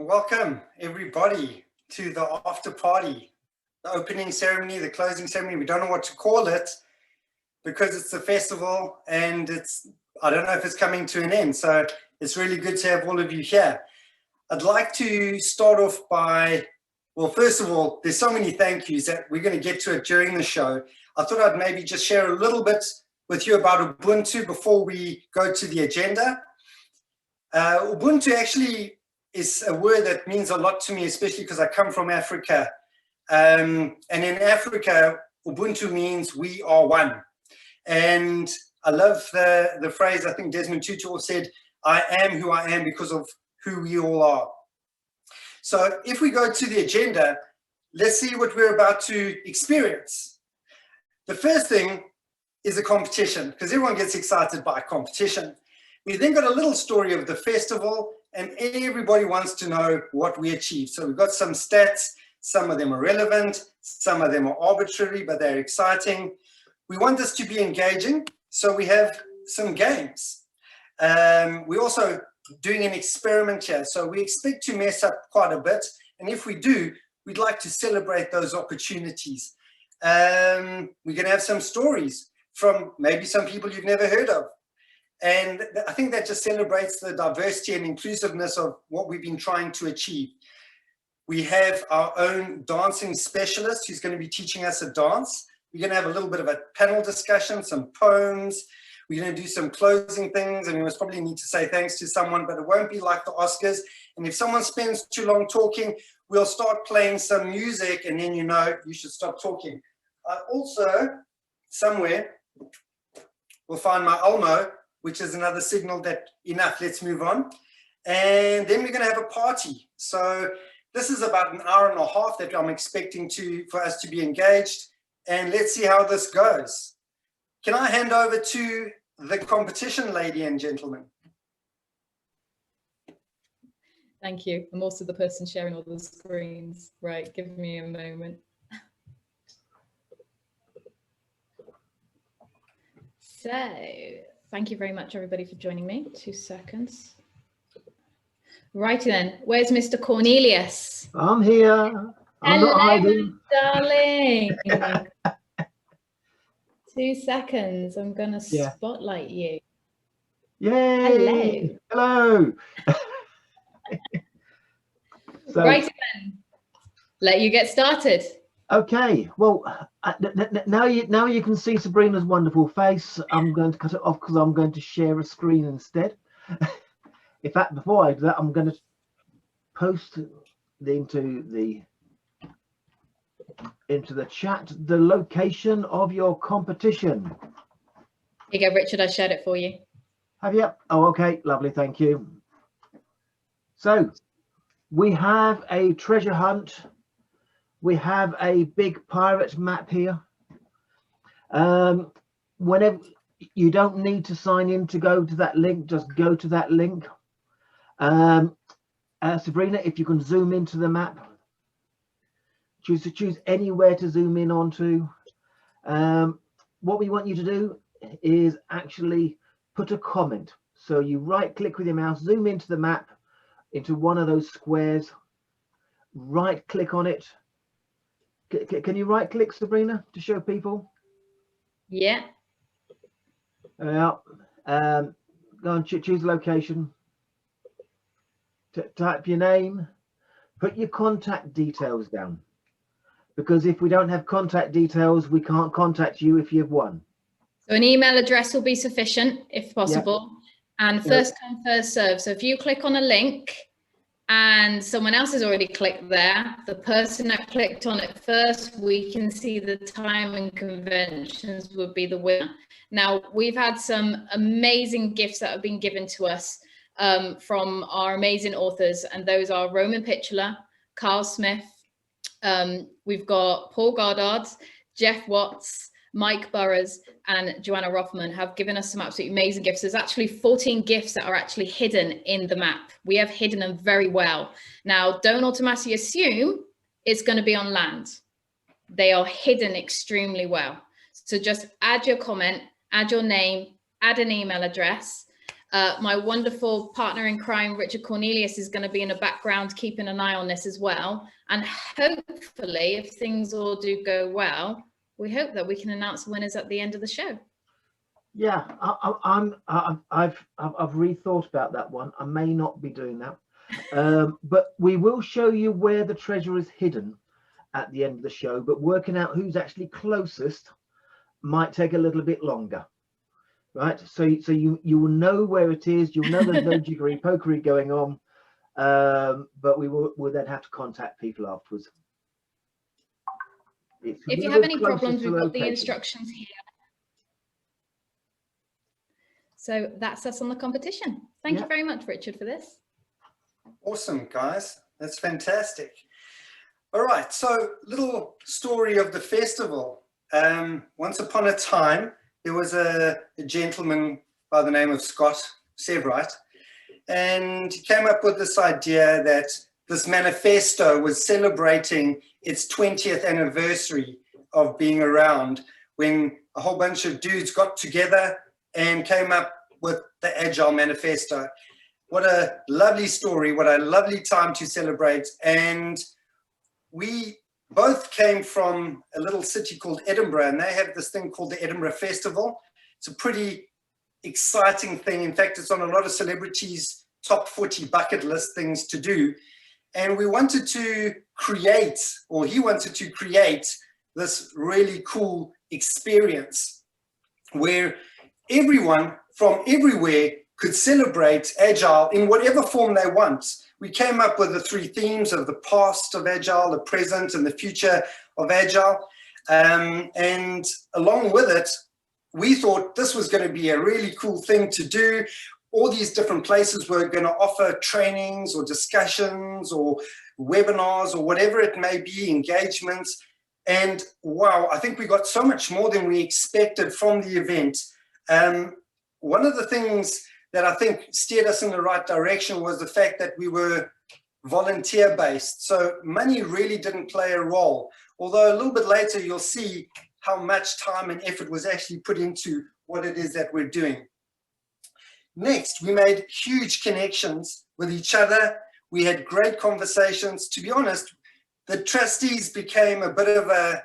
Welcome everybody to the after party, the opening ceremony, the closing ceremony. We don't know what to call it because it's a festival and I don't know if it's coming to an end. So it's really good to have all of you here. I'd like to start off by, well, first of all, there's so many thank yous that we're going to get to it during the show. I thought I'd maybe just share a little bit with you about Ubuntu before we go to the agenda. Ubuntu actually is a word that means a lot to me, especially because I come from Africa. And in Africa, Ubuntu means we are one. And I love the phrase, I think Desmond Tutu said, I am who I am because of who we all are. So if we go to the agenda, let's see what we're about to experience. The first thing is a competition, because everyone gets excited by competition. We then got a little story of the festival, and everybody wants to know what we achieved. So we've got some stats, some of them are relevant, some of them are arbitrary, but they're exciting. We want this to be engaging, so we have some games. We're also doing an experiment here, so we expect to mess up quite a bit, and if we do, we'd like to celebrate those opportunities. We're going to have some stories from maybe some people you've never heard of. And I think that just celebrates the diversity and inclusiveness of what we've been trying to achieve. We have our own dancing specialist who's going to be teaching us a dance. We're going to have a little bit of a panel discussion, some poems. We're going to do some closing things, and we must probably need to say thanks to someone, but it won't be like the Oscars. And if someone spends too long talking, we'll start playing some music, and then you know you should stop talking. Also, somewhere, we'll find my Elmo, which is another signal that enough, let's move on. And then we're going to have a party. So this is about an hour and a half that I'm expecting for us to be engaged. And let's see how this goes. Can I hand over to the competition, lady and gentlemen? Thank you. I'm also the person sharing all the screens. Right, give me a moment. So, thank you very much, everybody, for joining me. 2 seconds. Righty then, where's Mr. Cornelius? I'm here. I'm not hiding. Darling. 2 seconds. I'm going to spotlight you. Yay! Hello. So, righty then, let you get started. Okay. Well, now you can see Sabrina's wonderful face. I'm going to cut it off because I'm going to share a screen instead. In fact, before I do that, I'm going to post into the chat the location of your competition. Here you go, Richard. I shared it for you. Have you? Oh, okay. Lovely. Thank you. So we have a treasure hunt. We have a big pirate map here. Whenever you don't need to sign in to go to that link, just go to that link. Sabrina, if you can zoom into the map, choose anywhere to zoom in onto. What we want you to do is actually put a comment. So you right click with your mouse, zoom into the map, into one of those squares, right click on it. Can you right click, Sabrina, to show people? Yeah. Go and choose location. Type your name, put your contact details down, because if we don't have contact details, we can't contact you if you've won. So an email address will be sufficient if possible. Yeah. And first come, first serve. So if you click on a link and someone else has already clicked there, the person that clicked on it first, we can see the time and conventions would be the winner. Now, we've had some amazing gifts that have been given to us from our amazing authors, and those are Roman Pitchler, Carl Smith, we've got Paul Goddard, Jeff Watts, Mike Burrows, and Joanna Rothman have given us some absolutely amazing gifts. There's actually 14 gifts that are actually hidden in the map. We have hidden them very well. Now, don't automatically assume it's going to be on land. They are hidden extremely well. So just add your comment, add your name, add an email address. My wonderful partner in crime, Richard Cornelius, is going to be in the background keeping an eye on this as well. And hopefully, if things all do go well, we hope that we can announce winners at the end of the show. Yeah, I've rethought about that one. I may not be doing that, but we will show you where the treasure is hidden at the end of the show. But working out who's actually closest might take a little bit longer, right? So you will know where it is. You'll know there's no jiggery pokery going on, but we'll then have to contact people afterwards. If you have any problems, we've got the instructions here. So that's us on the competition. Thank you very much, Richard, for this. Awesome, guys. That's fantastic. All right, so little story of the festival. Once upon a time, there was a gentleman by the name of Scott Sebright, and he came up with this idea that this manifesto was celebrating its 20th anniversary of being around, when a whole bunch of dudes got together and came up with the Agile manifesto. What a lovely story, what a lovely time to celebrate. And we both came from a little city called Edinburgh, and they have this thing called the Edinburgh Festival. It's a pretty exciting thing. In fact, it's on a lot of celebrities' top 40 bucket list things to do. And we wanted to create, or he wanted to create, this really cool experience where everyone from everywhere could celebrate Agile in whatever form they want. We came up with the 3 themes of the past of Agile, the present, and the future of Agile. And along with it, we thought this was going to be a really cool thing to do. All these different places were going to offer trainings or discussions or webinars or whatever it may be, engagements. And wow, I think we got so much more than we expected from the event. One of the things that I think steered us in the right direction was the fact that we were volunteer-based. So money really didn't play a role. Although a little bit later, you'll see how much time and effort was actually put into what it is that we're doing. Next, we made huge connections with each other. We had great conversations. To be honest, the trustees became a bit of a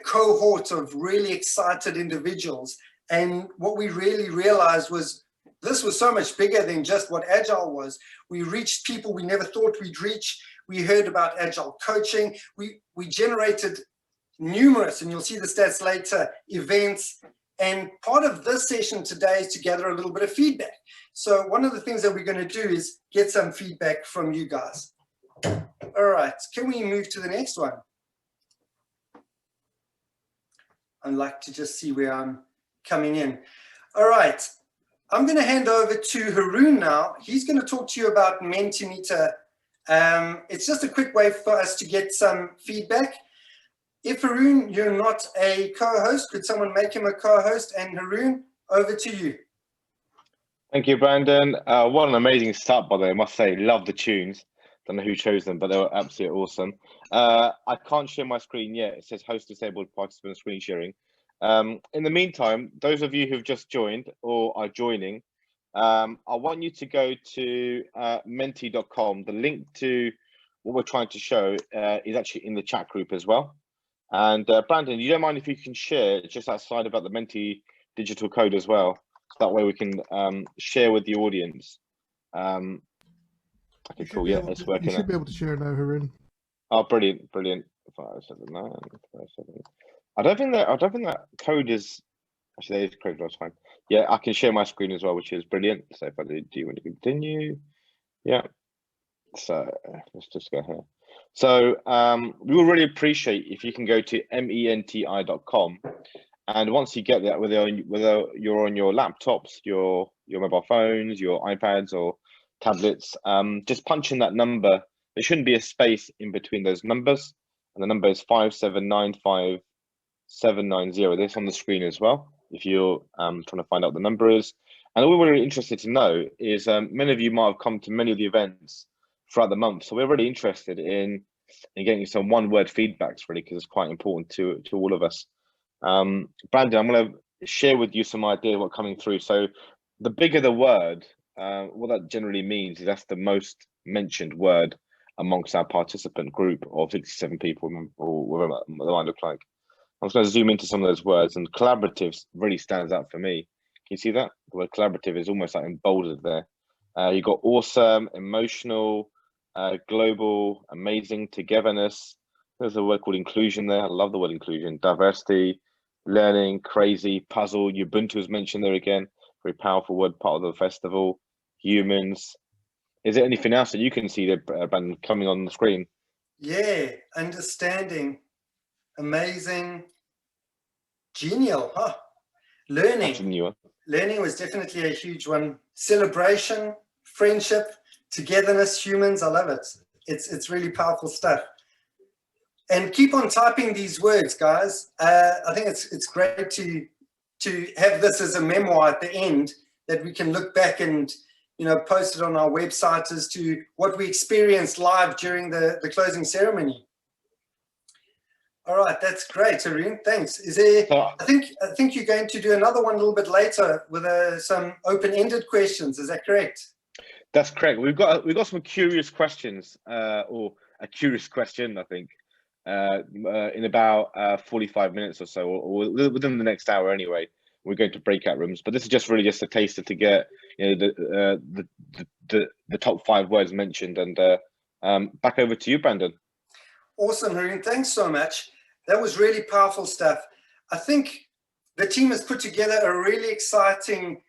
cohort of really excited individuals. And what we really realized was this was so much bigger than just what Agile was. We reached people we never thought we'd reach. We heard about Agile coaching. We generated numerous, and you'll see the stats later, events. And part of this session today is to gather a little bit of feedback. So one of the things that we're going to do is get some feedback from you guys. All right, can we move to the next one? I'd like to just see where I'm coming in. All right, I'm going to hand over to Haroon now. He's going to talk to you about Mentimeter. It's just a quick way for us to get some feedback. If Haroon, you're not a co-host, could someone make him a co-host? And Haroon, over to you. Thank you, Brandon. What an amazing start, by the way. I must say, love the tunes. Don't know who chose them, but they were absolutely awesome. I can't share my screen yet. It says host disabled participant screen sharing. In the meantime, those of you who've just joined or are joining, I want you to go to menti.com. The link to what we're trying to show is actually in the chat group as well. And Brandon, you don't mind if you can share just outside about the Menti digital code as well? So that way we can share with the audience. Okay, cool. Yeah, it's working. You should be able to share now, Haroon. Oh, brilliant, brilliant. 579 57. I don't think that code is actually there is code. That's fine. Yeah, I can share my screen as well, which is brilliant. So if I do you want to continue? Yeah. So let's just go here. So we will really appreciate if you can go to menti.com, and once you get that, whether you're on your laptops, your mobile phones, your iPads or tablets, just punch in that number. There shouldn't be a space in between those numbers, and the number is 5795790. This on the screen as well, if you're trying to find out what the number is. And all we're really interested to know is many of you might have come to many of the events throughout the month, so we're really interested in getting some one-word feedbacks, really, because it's quite important to all of us. Brandon, I'm going to share with you some idea what coming through. So the bigger the word, what that generally means is that's the most mentioned word amongst our participant group of 67 people, or whatever that might look like. I'm just going to zoom into some of those words, and collaborative really stands out for me. Can you see that? The word collaborative is almost like emboldened there. You got awesome, emotional, global, amazing, togetherness. There's a word called inclusion there. I love the word inclusion. Diversity, learning, crazy, puzzle. Ubuntu is mentioned there again. Very powerful word, part of the festival. Humans. Is there anything else that you can see there, Brandon, coming on the screen? Yeah, understanding, amazing, genial, huh? Learning. Learning was definitely a huge one. Celebration, friendship, togetherness, humans. I love it. It's really powerful stuff. And keep on typing these words, guys. I think it's great to have this as a memoir at the end that we can look back and, you know, post it on our website as to what we experienced live during the closing ceremony. All right, that's great, Arun. Thanks. Is there? I think you're going to do another one a little bit later with some open-ended questions. Is that correct? That's correct. We've got some curious questions, or a curious question, I think, in about 45 minutes or so, or within the next hour anyway. We're going to breakout rooms, but this is just really a taster to get, you know, the top 5 words mentioned. And back over to you, Brandon. Awesome, Arun. Thanks so much. That was really powerful stuff. I think the team has put together a really exciting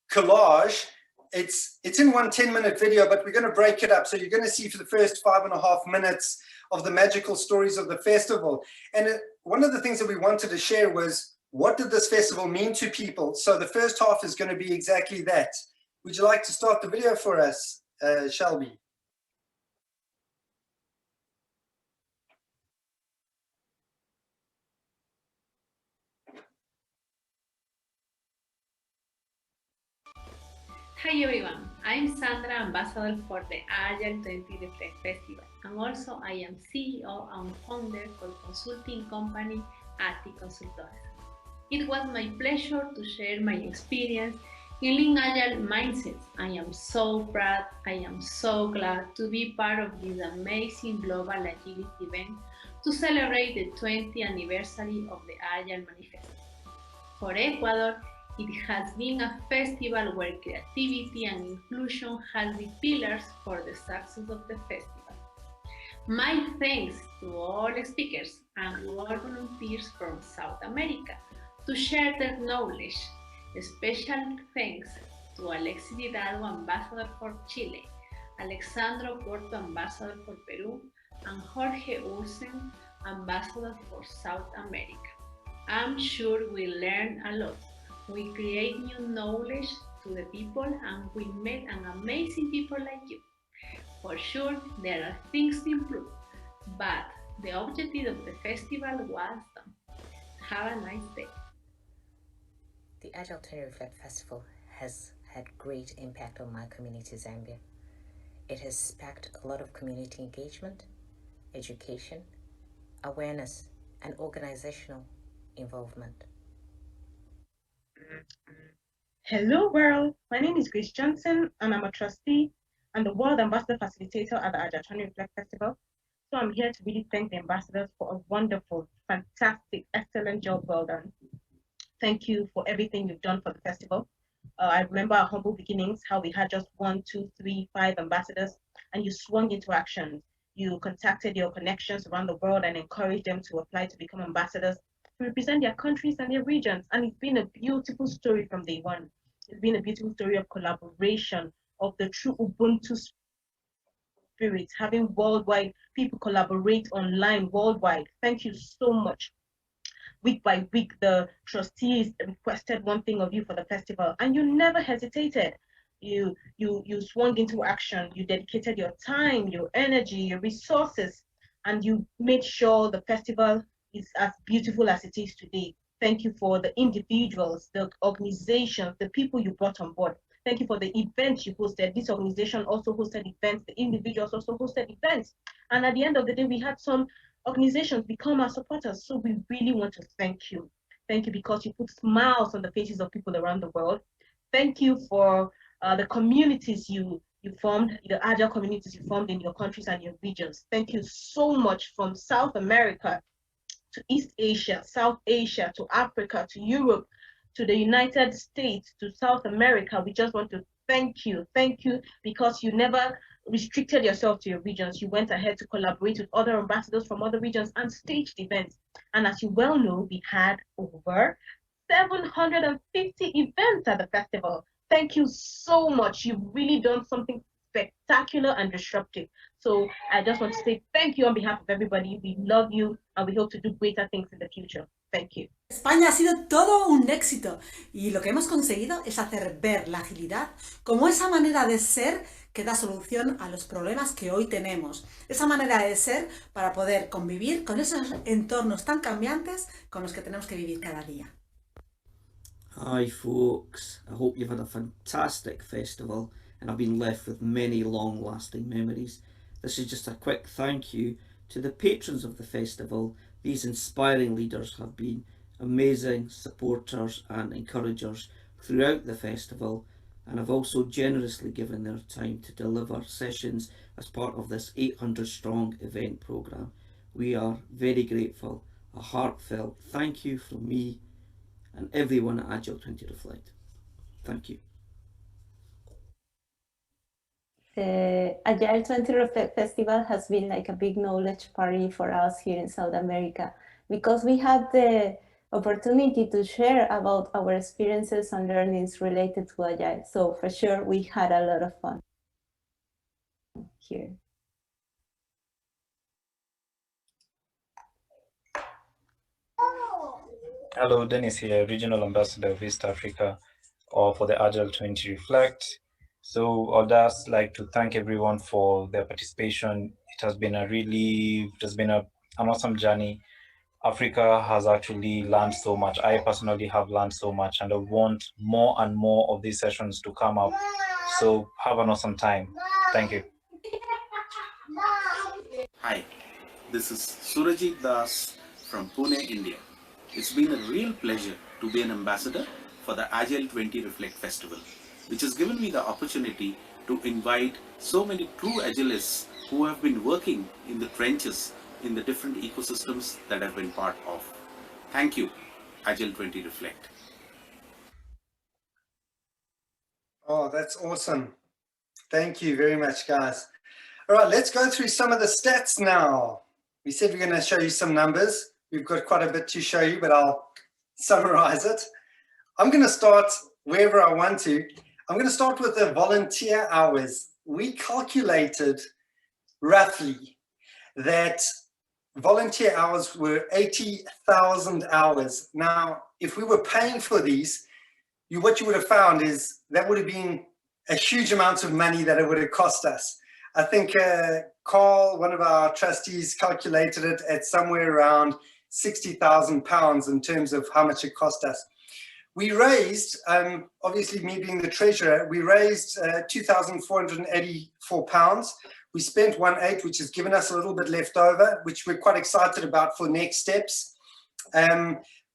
collage. It's in one 10-minute video, but we're going to break it up. So you're going to see for the first 5.5 minutes of the magical stories of the festival. And one of the things that we wanted to share was, what did this festival mean to people? So the first half is going to be exactly that. Would you like to start the video for us, Shelby? Hi everyone, I'm Sandra, ambassador for the Agile20 Reflect Festival, and also I am CEO and founder for consulting company ATI Consultores. It was my pleasure to share my experience in Lean Agile mindsets. I am so proud, I am so glad to be part of this amazing global agility event to celebrate the 20th anniversary of the Agile Manifesto. For Ecuador, it has been a festival where creativity and inclusion has been pillars for the success of the festival. My thanks to all speakers and all volunteers from South America to share their knowledge. A special thanks to Alexis Hidalgo, Ambassador for Chile, Alexandro Porto, Ambassador for Peru, and Jorge Olsen, Ambassador for South America. I'm sure we learn a lot. We create new knowledge to the people, and we met an amazing people like you. For sure, there are things to improve, but the objective of the festival was done. Have a nice day. The Agile20 Reflect Festival has had great impact on my community, Zambia. It has sparked a lot of community engagement, education, awareness, and organizational involvement. Hello world, my name is Grace Johnson and I'm a trustee and the World Ambassador Facilitator at the Agile20 Reflect Festival. So I'm here to really thank the ambassadors for a wonderful, fantastic, excellent job well done. Thank you for everything you've done for the festival. I remember our humble beginnings, how we had just 1, 2, 3, 5 ambassadors, and you swung into action. You contacted your connections around the world and encouraged them to apply to become ambassadors to represent their countries and their regions. And it's been a beautiful story from day one. It's been a beautiful story of collaboration, of the true Ubuntu spirit, having worldwide people collaborate online worldwide. Thank you so much. Week by week, the trustees requested one thing of you for the festival, and you never hesitated. You swung into action. You dedicated your time, your energy, your resources, and you made sure the festival is as beautiful as it is today. Thank you for the individuals, the organizations, the people you brought on board. Thank you for the events you hosted. This organization also hosted events. The individuals also hosted events. And at the end of the day, we had some organizations become our supporters. So we really want to thank you. Thank you because you put smiles on the faces of people around the world. Thank you for the communities you formed, the Agile communities you formed in your countries and your regions. Thank you so much, from South America to East Asia, South Asia, to Africa, to Europe, to the United States, to South America. We just want to thank you because you never restricted yourself to your regions. You went ahead to collaborate with other ambassadors from other regions and staged events. And as you well know, we had over 750 events at the festival. Thank you so much. You've really done something spectacular and disruptive. So I just want to say thank you on behalf of everybody. We love you and we hope to do greater things in the future. Thank you. España ha sido todo un éxito y lo que hemos conseguido es hacer ver la agilidad como esa manera de ser que da solución a los problemas que hoy tenemos. Esa manera de ser para poder convivir con esos entornos tan cambiantes con los que tenemos que vivir cada día. Hi folks, I hope you've had a fantastic festival and I've been left with many long-lasting memories. This is just a quick thank you to the patrons of the festival. These inspiring leaders have been amazing supporters and encouragers throughout the festival and have also generously given their time to deliver sessions as part of this 800 strong event programme. We are very grateful. A heartfelt thank you from me and everyone at Agile20 Reflect. Thank you. The Agile20 Reflect Festival has been like a big knowledge party for us here in South America because we had the opportunity to share about our experiences and learnings related to Agile. So for sure, we had a lot of fun here. Hello, Dennis here, Regional Ambassador of East Africa for the Agile20 Reflect. So I'd just like to thank everyone for their participation. It has been an awesome journey. Africa has actually learned so much. I personally have learned so much and I want more and more of these sessions to come up. So have an awesome time. Thank you. Hi, this is Surajit Das from Pune, India. It's been a real pleasure to be an ambassador for the Agile20 Reflect Festival, which has given me the opportunity to invite so many true Agilists who have been working in the trenches in the different ecosystems that I've been part of. Thank you, Agile20 Reflect. Oh, that's awesome. Thank you very much, guys. All right, let's go through some of the stats now. We said we're going to show you some numbers. We've got quite a bit to show you, but I'll summarize it. I'm going to start wherever I want to. I'm going to start with the volunteer hours. We calculated roughly that volunteer hours were 80,000 hours. Now, if we were paying for these, what you would have found is that would have been a huge amount of money that it would have cost us. I think Carl, one of our trustees, calculated it at somewhere around £60,000 in terms of how much it cost us. We raised, obviously me being the treasurer, we raised £2,484. We spent 1.8, which has given us a little bit left over, which we're quite excited about for next steps.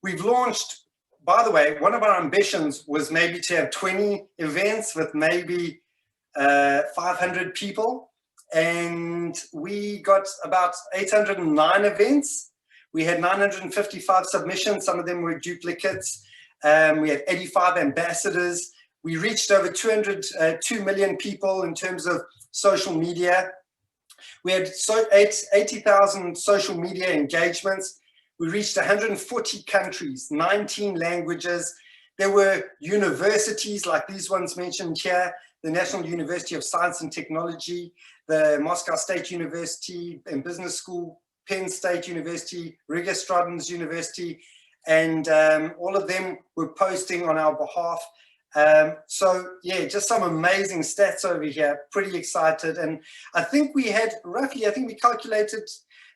We've launched, by the way, one of our ambitions was maybe to have 20 events with maybe 500 people. And we got about 809 events. We had 955 submissions. Some of them were duplicates. We had 85 ambassadors. We reached over 2 million people in terms of social media. We had 80,000 social media engagements. We reached 140 countries, 19 languages. There were universities like these ones mentioned here, the National University of Science and Technology, the Moscow State University and Business School, Penn State University, Riga Stratton's University, and all of them were posting on our behalf. So yeah, just some amazing stats over here, pretty excited. And I think we had roughly, I think we calculated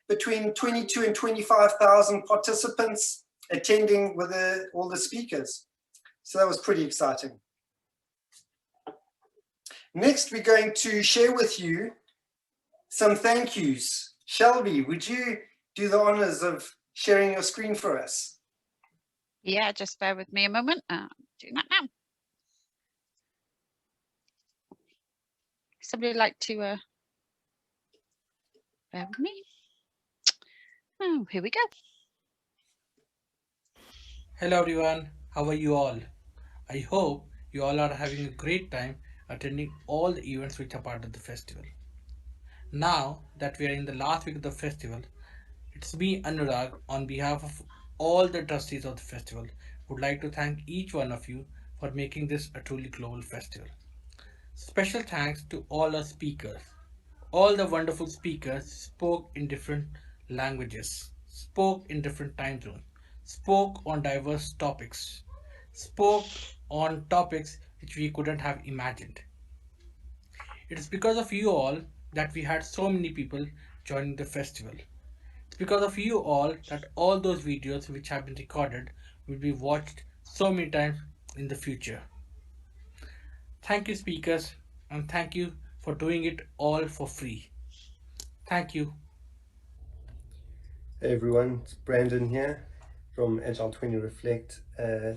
between 22 and 25,000 participants attending with all the speakers. So that was pretty exciting. Next, we're going to share with you some thank yous. Shelby, would you do the honors of sharing your screen for us? Yeah, just bear with me a moment. I'm doing that now. somebody like to bear with me? Oh, here we go. Hello everyone, how are you all? I hope you all are having a great time attending all the events which are part of the festival. Now that we are in the last week of the festival, it's me, Anurag, on behalf of all the trustees of the festival, would like to thank each one of you for making this a truly global festival. Special thanks to all our speakers. All the wonderful speakers spoke in different languages, spoke in different time zones, spoke on diverse topics, spoke on topics which we couldn't have imagined. It is because of you all that we had so many people joining the festival. It's because of you all that all those videos which have been recorded will be watched so many times in the future. Thank you, speakers, and thank you for doing it all for free. Thank you. Hey everyone, it's Brandon here from Agile20 Reflect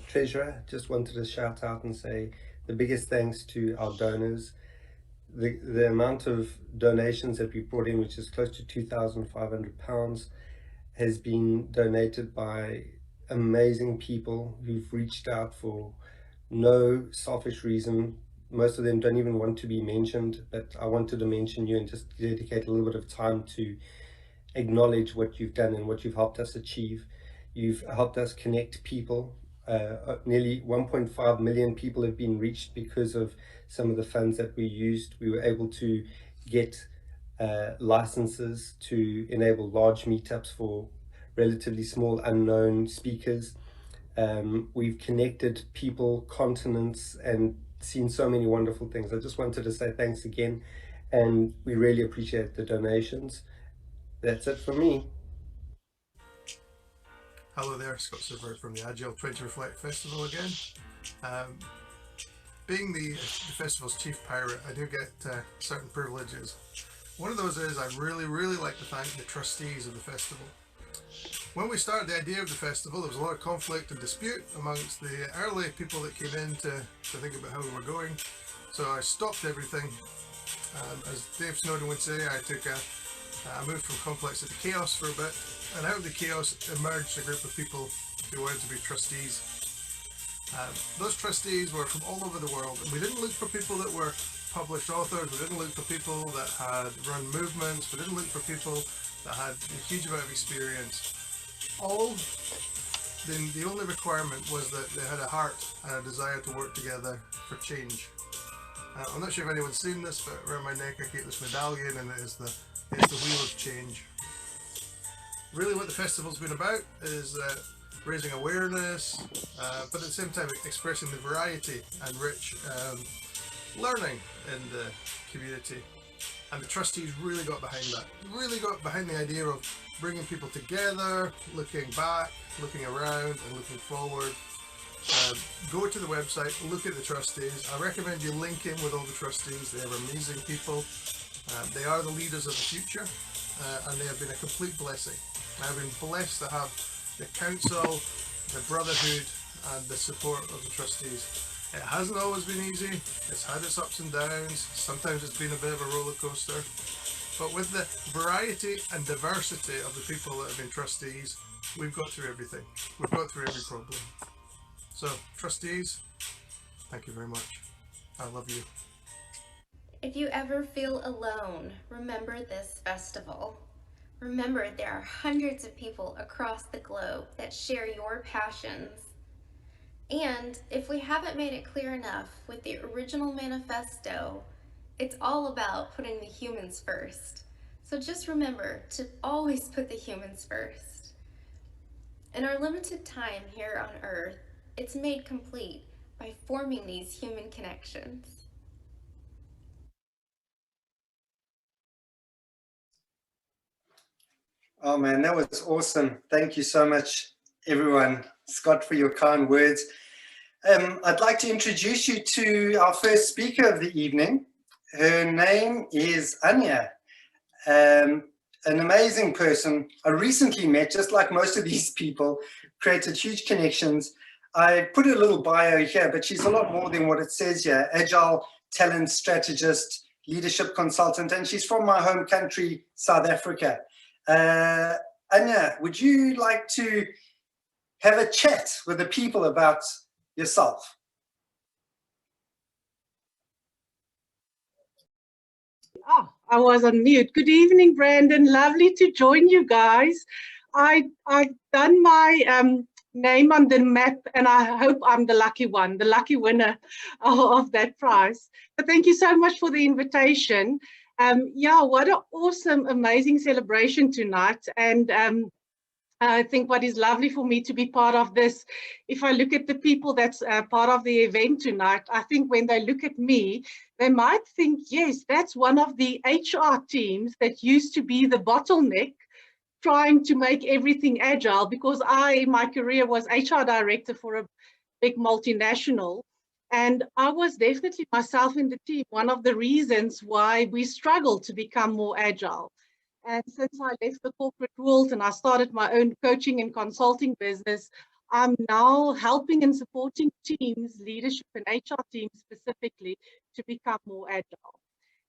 Treasurer. Just wanted to shout out and say the biggest thanks to our donors. The amount of donations that we brought in, which is close to £2,500, has been donated by amazing people who've reached out for no selfish reason. Most of them don't even want to be mentioned, but I wanted to mention you and just dedicate a little bit of time to acknowledge what you've done and what you've helped us achieve. You've helped us connect people. Nearly 1.5 million people have been reached because of some of the funds that we used. We were able to get licenses to enable large meetups for relatively small unknown speakers. We've connected people, continents, and seen so many wonderful things. I just wanted to say thanks again, and we really appreciate the donations. That's it for me. Hello there, Scott Silver from the Agile20 Reflect Festival again. Being the festival's chief pirate, I do get certain privileges. One of those is I really like to thank the trustees of the festival. When we started the idea of the festival, there was a lot of conflict and dispute amongst the early people that came in to think about how we were going. So I stopped everything. As Dave Snowden would say, I moved from complex into chaos for a bit, and out of the chaos emerged a group of people who wanted to be trustees. Those trustees were from all over the world, and we didn't look for people that were published authors, we didn't look for people that had run movements, we didn't look for people that had a huge amount of experience. The only requirement was that they had a heart and a desire to work together for change. I'm not sure if anyone's seen this, but around my neck I keep this medallion, and it's the wheel of change. Really what the festival's been about is raising awareness, but at the same time expressing the variety and rich learning in the community. And the trustees really got behind that. Really got behind the idea of bringing people together, looking back, looking around, and looking forward. Go to the website, look at the trustees. I recommend you link in with all the trustees. They are amazing people. They are the leaders of the future, and they have been a complete blessing. I've been blessed to have the council, the brotherhood, and the support of the trustees. It hasn't always been easy. It's had its ups and downs. Sometimes it's been a bit of a roller coaster. But with the variety and diversity of the people that have been trustees, we've got through everything. We've got through every problem. So, trustees, thank you very much. I love you. If you ever feel alone, remember this festival. Remember there are hundreds of people across the globe that share your passions. And if we haven't made it clear enough with the original manifesto, it's all about putting the humans first. So just remember to always put the humans first. In our limited time here on Earth, it's made complete by forming these human connections. Oh man, that was awesome. Thank you so much, everyone. Scott, for your kind words. I'd like to introduce you to our first speaker of the evening. Her name is Anya, an amazing person I recently met, just like most of these people, created huge connections. I put a little bio here, but she's a lot more than what it says here. Agile talent strategist, leadership consultant, and she's from my home country, South Africa. Anya, would you like to have a chat with the people about yourself? Oh, I was on mute. Good evening, Brandon. Lovely to join you guys. I've done my name on the map, and I hope I'm the lucky one, the lucky winner of that prize. But thank you so much for the invitation. Yeah, what an awesome, amazing celebration tonight. And I think what is lovely for me to be part of this, if I look at the people that's part of the event tonight, I think when they look at me, they might think, yes, that's one of the HR teams that used to be the bottleneck trying to make everything agile, because I, in my career, was HR director for a big multinational. And I was definitely myself in the team, one of the reasons why we struggled to become more agile. And since I left the corporate world and I started my own coaching and consulting business, I'm now helping and supporting teams, leadership and HR teams specifically, to become more agile.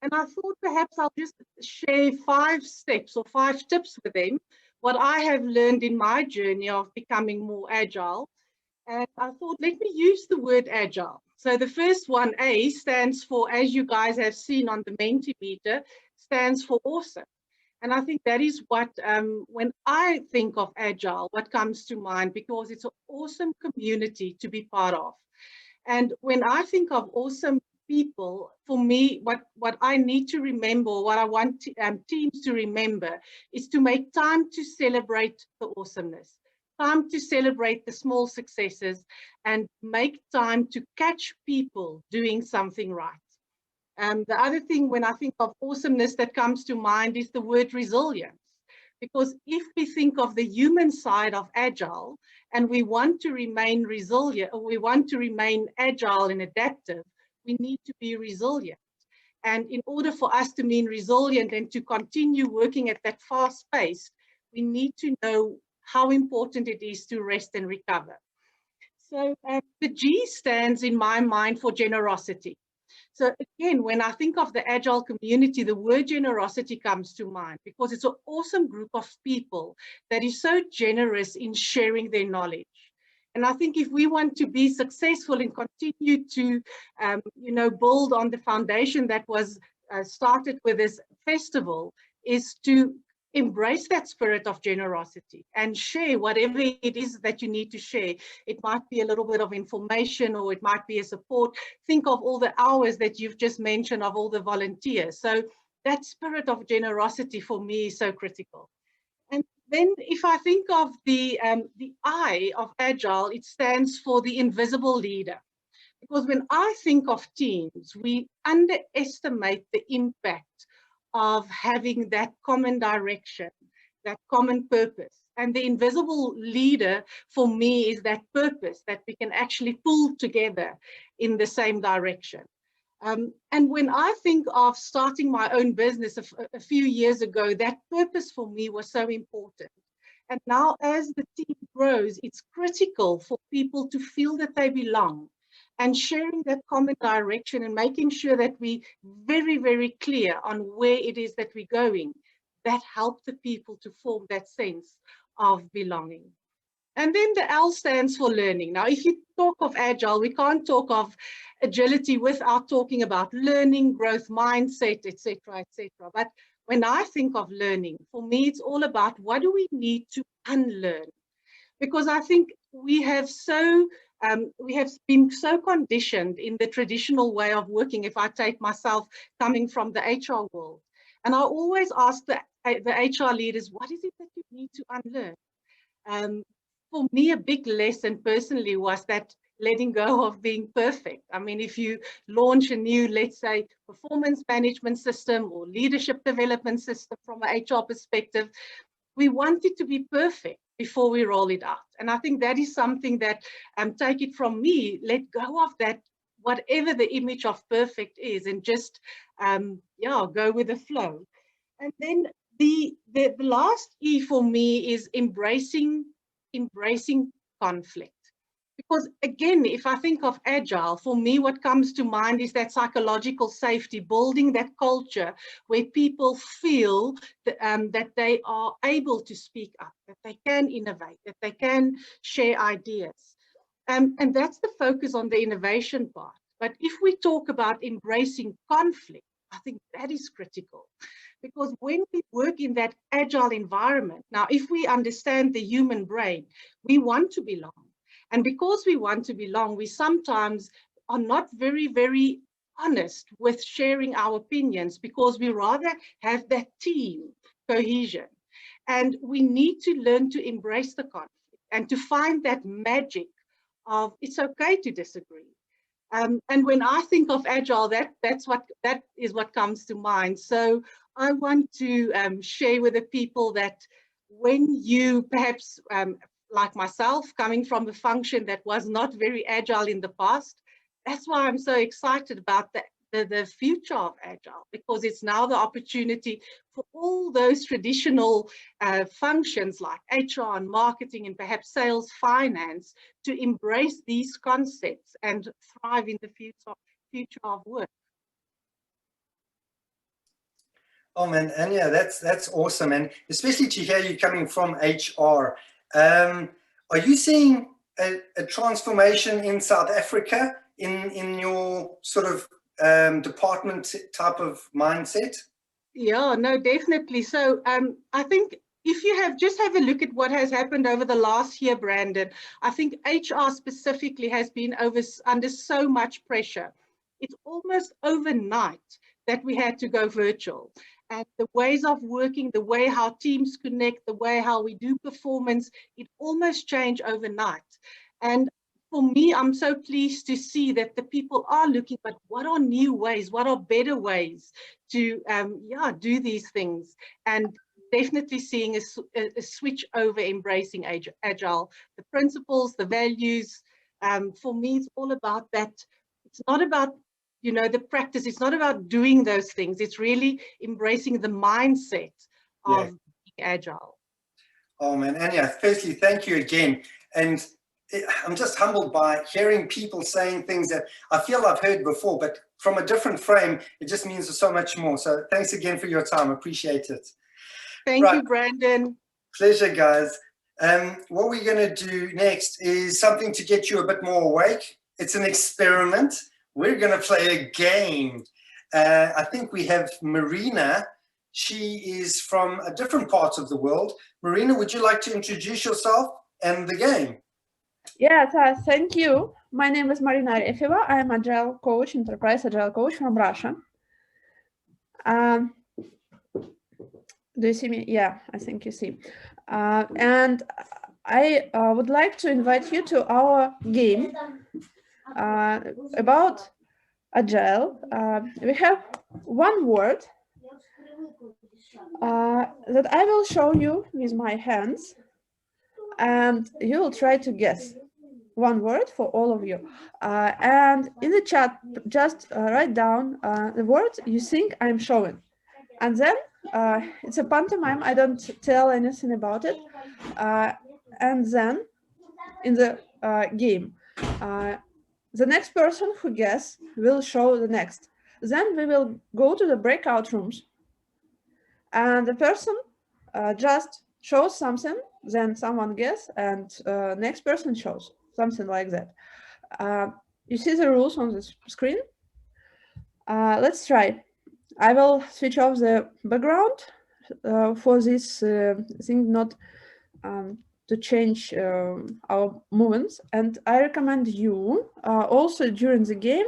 And I thought perhaps I'll just share 5 steps or 5 tips with them, what I have learned in my journey of becoming more agile. And I thought, let me use the word agile. So the first one, A, stands for, as you guys have seen on the Mentimeter, stands for awesome. And I think that is what, when I think of Agile, what comes to mind, because it's an awesome community to be part of. And when I think of awesome people, for me, what I need to remember, what I want teams to remember, is to make time to celebrate the awesomeness, time to celebrate the small successes, and make time to catch people doing something right. The other thing when I think of awesomeness that comes to mind is the word resilience. Because if we think of the human side of Agile and we want to remain resilient, or we want to remain agile and adaptive, we need to be resilient. And in order for us to be resilient and to continue working at that fast pace, we need to know how important it is to rest and recover. So the G stands in my mind for generosity. So again, when I think of the Agile community, the word generosity comes to mind, because it's an awesome group of people that is so generous in sharing their knowledge. And I think if we want to be successful and continue to, build on the foundation that was started with this festival, is to embrace that spirit of generosity and share whatever it is that you need to share. It might be a little bit of information, or it might be a support. Think of all the hours that you've just mentioned of all the volunteers. So that spirit of generosity for me is so critical. And then if I think of the I of Agile, it stands for the invisible leader. Because when I think of teams, we underestimate the impact of having that common direction, that common purpose. And the invisible leader for me is that purpose that we can actually pull together in the same direction. And when I think of starting my own business a few years ago, that purpose for me was so important. And now as the team grows, it's critical for people to feel that they belong, and sharing that common direction and making sure that we very, very clear on where it is that we're going. That helps the people to form that sense of belonging. And then the L stands for learning. Now, if you talk of Agile, we can't talk of agility without talking about learning, growth mindset, etc., etc. But when I think of learning, for me, it's all about what do we need to unlearn? Because I think we have been so conditioned in the traditional way of working. If I take myself coming from the HR world, and I always ask the HR leaders, what is it that you need to unlearn? For me, a big lesson personally was that letting go of being perfect. I mean, if you launch a new, let's say, performance management system or leadership development system from an HR perspective, we want it to be perfect before we roll it out. And I think that is something that, take it from me, let go of that, whatever the image of perfect is, and just, go with the flow. And then the last E for me is embracing conflict. Because again, if I think of Agile, for me, what comes to mind is that psychological safety, building that culture where people feel that they are able to speak up, that they can innovate, that they can share ideas. And that's the focus on the innovation part. But if we talk about embracing conflict, I think that is critical. Because when we work in that agile environment, now, if we understand the human brain, we want to belong. And because we want to belong, we sometimes are not very, very honest with sharing our opinions because we rather have that team cohesion. And we need to learn to embrace the conflict and to find that magic of it's okay to disagree. And when I think of Agile, that is what comes to mind. So I want to share with the people that when you perhaps, like myself, coming from a function that was not very agile in the past, that's why I'm so excited about the future of Agile, because it's now the opportunity for all those traditional functions like HR and marketing and perhaps sales, finance, to embrace these concepts and thrive in the future of work. Oh man, Anya, that's awesome, and especially to hear you coming from HR. Are you seeing a transformation in South Africa in your sort of department type of mindset? Yeah, no, definitely. So I think if you just have a look at what has happened over the last year, Brandon, I think HR specifically has been under so much pressure. It's almost overnight that we had to go virtual. And the ways of working, the way how teams connect, the way how we do performance, it almost changed overnight. And for me, I'm so pleased to see that the people are looking at what are new ways, what are better ways to do these things, and definitely seeing a switch over embracing Agile, the principles, the values. For me, it's all about that. It's not about the practice. It's not about doing those things. It's really embracing the mindset of being Agile. Oh man, Anya, firstly, thank you again. And I'm just humbled by hearing people saying things that I feel I've heard before, but from a different frame, it just means so much more. So thanks again for your time. Appreciate it. Thank you, Brandon. Pleasure, guys. What we're going to do next is something to get you a bit more awake. It's an experiment. We're going to play a game. I think we have Marina. She is from a different part of the world. Marina, would you like to introduce yourself and the game? Yes, thank you. My name is Marina Arefeva. I am Agile coach, enterprise Agile coach from Russia. Do you see me? Yeah, I think you see. And I would like to invite you to our game about Agile. We have one word that I will show you with my hands, and you will try to guess one word for all of you. And in the chat, just write down the word you think I'm showing. And then it's a pantomime. I don't tell anything about it. And then in the game, the next person who guesses will show the next. Then we will go to the breakout rooms. And the person just shows something, then someone guesses, and next person shows something like that. You see the rules on the screen? Let's try. I will switch off the background for this thing not to change our movements. And I recommend you also during the game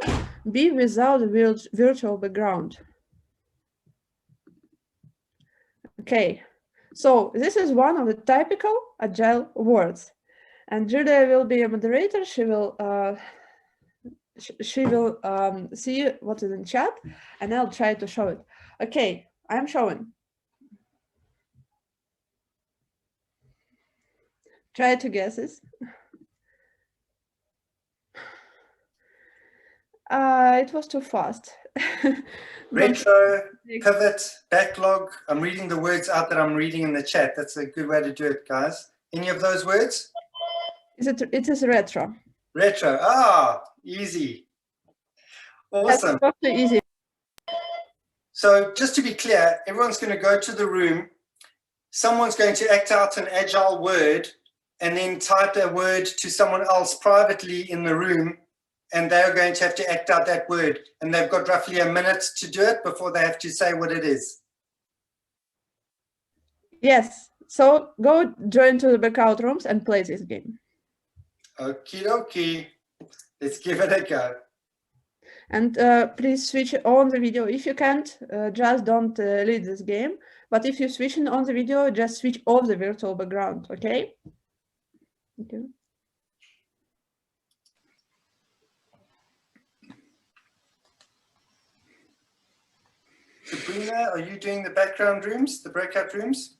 be without a virtual background. Okay, so this is one of the typical Agile words. And Julia will be a moderator. She will see what is in chat, and I'll try to show it. Okay, I'm showing. Try to guess this. It was too fast. Retro, pivot, backlog. I'm reading the words out that I'm reading in the chat. That's a good way to do it, guys. Any of those words? It is retro. Retro. Ah, easy. Awesome. That's totally easy. So just to be clear, everyone's going to go to the room. Someone's going to act out an Agile word and then type a word to someone else privately in the room, and they're going to have to act out that word. And they've got roughly a minute to do it before they have to say what it is. Yes. So go join to the breakout rooms and play this game. Okie dokie. Let's give it a go. And please switch on the video. If you can't, just don't lead this game. But if you switch on the video, just switch off the virtual background, okay? Okay. Sabrina, are you doing the background rooms, the breakout rooms?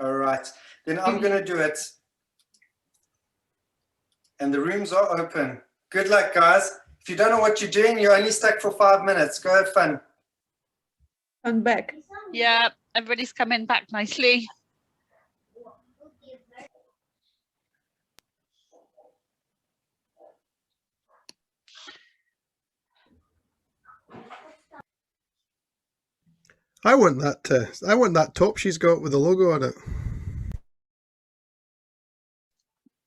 All right, then I'm going to do it. And the rooms are open. Good luck, guys. If you don't know what you're doing, you're only stuck for 5 minutes. Go have fun. I'm back. Yeah, everybody's coming back nicely. I want that top she's got with the logo on it.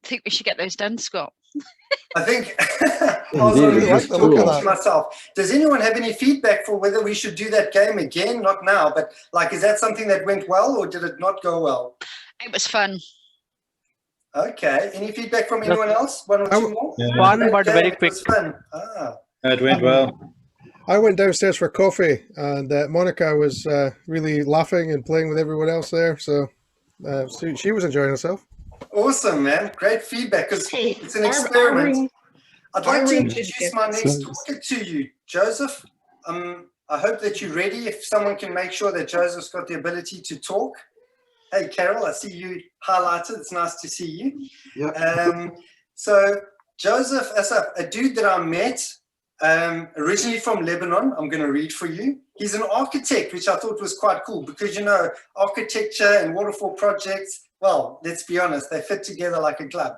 I think we should get those done, Scott. I think I was already talking to myself. Does anyone have any feedback for whether we should do that game again? Not now, but like, is that something that went well or did it not go well? It was fun. Okay. Any feedback from anyone else? One or two more? Fun, but very quick. It was fun. Ah. It went well. I went downstairs for coffee, and Monica was really laughing and playing with everyone else there. So she was enjoying herself. Awesome, man. Great feedback, because it's an experiment. I'd like to introduce my next talker to you, Joseph. I hope that you're ready. If someone can make sure that Joseph's got the ability to talk. Hey, Carol, I see you highlighted. It's nice to see you. Yeah. So Joseph Asaf, a dude that I met, originally from Lebanon, I'm going to read for you. He's an architect, which I thought was quite cool because, you know, architecture and waterfall projects, well, let's be honest, they fit together like a glove.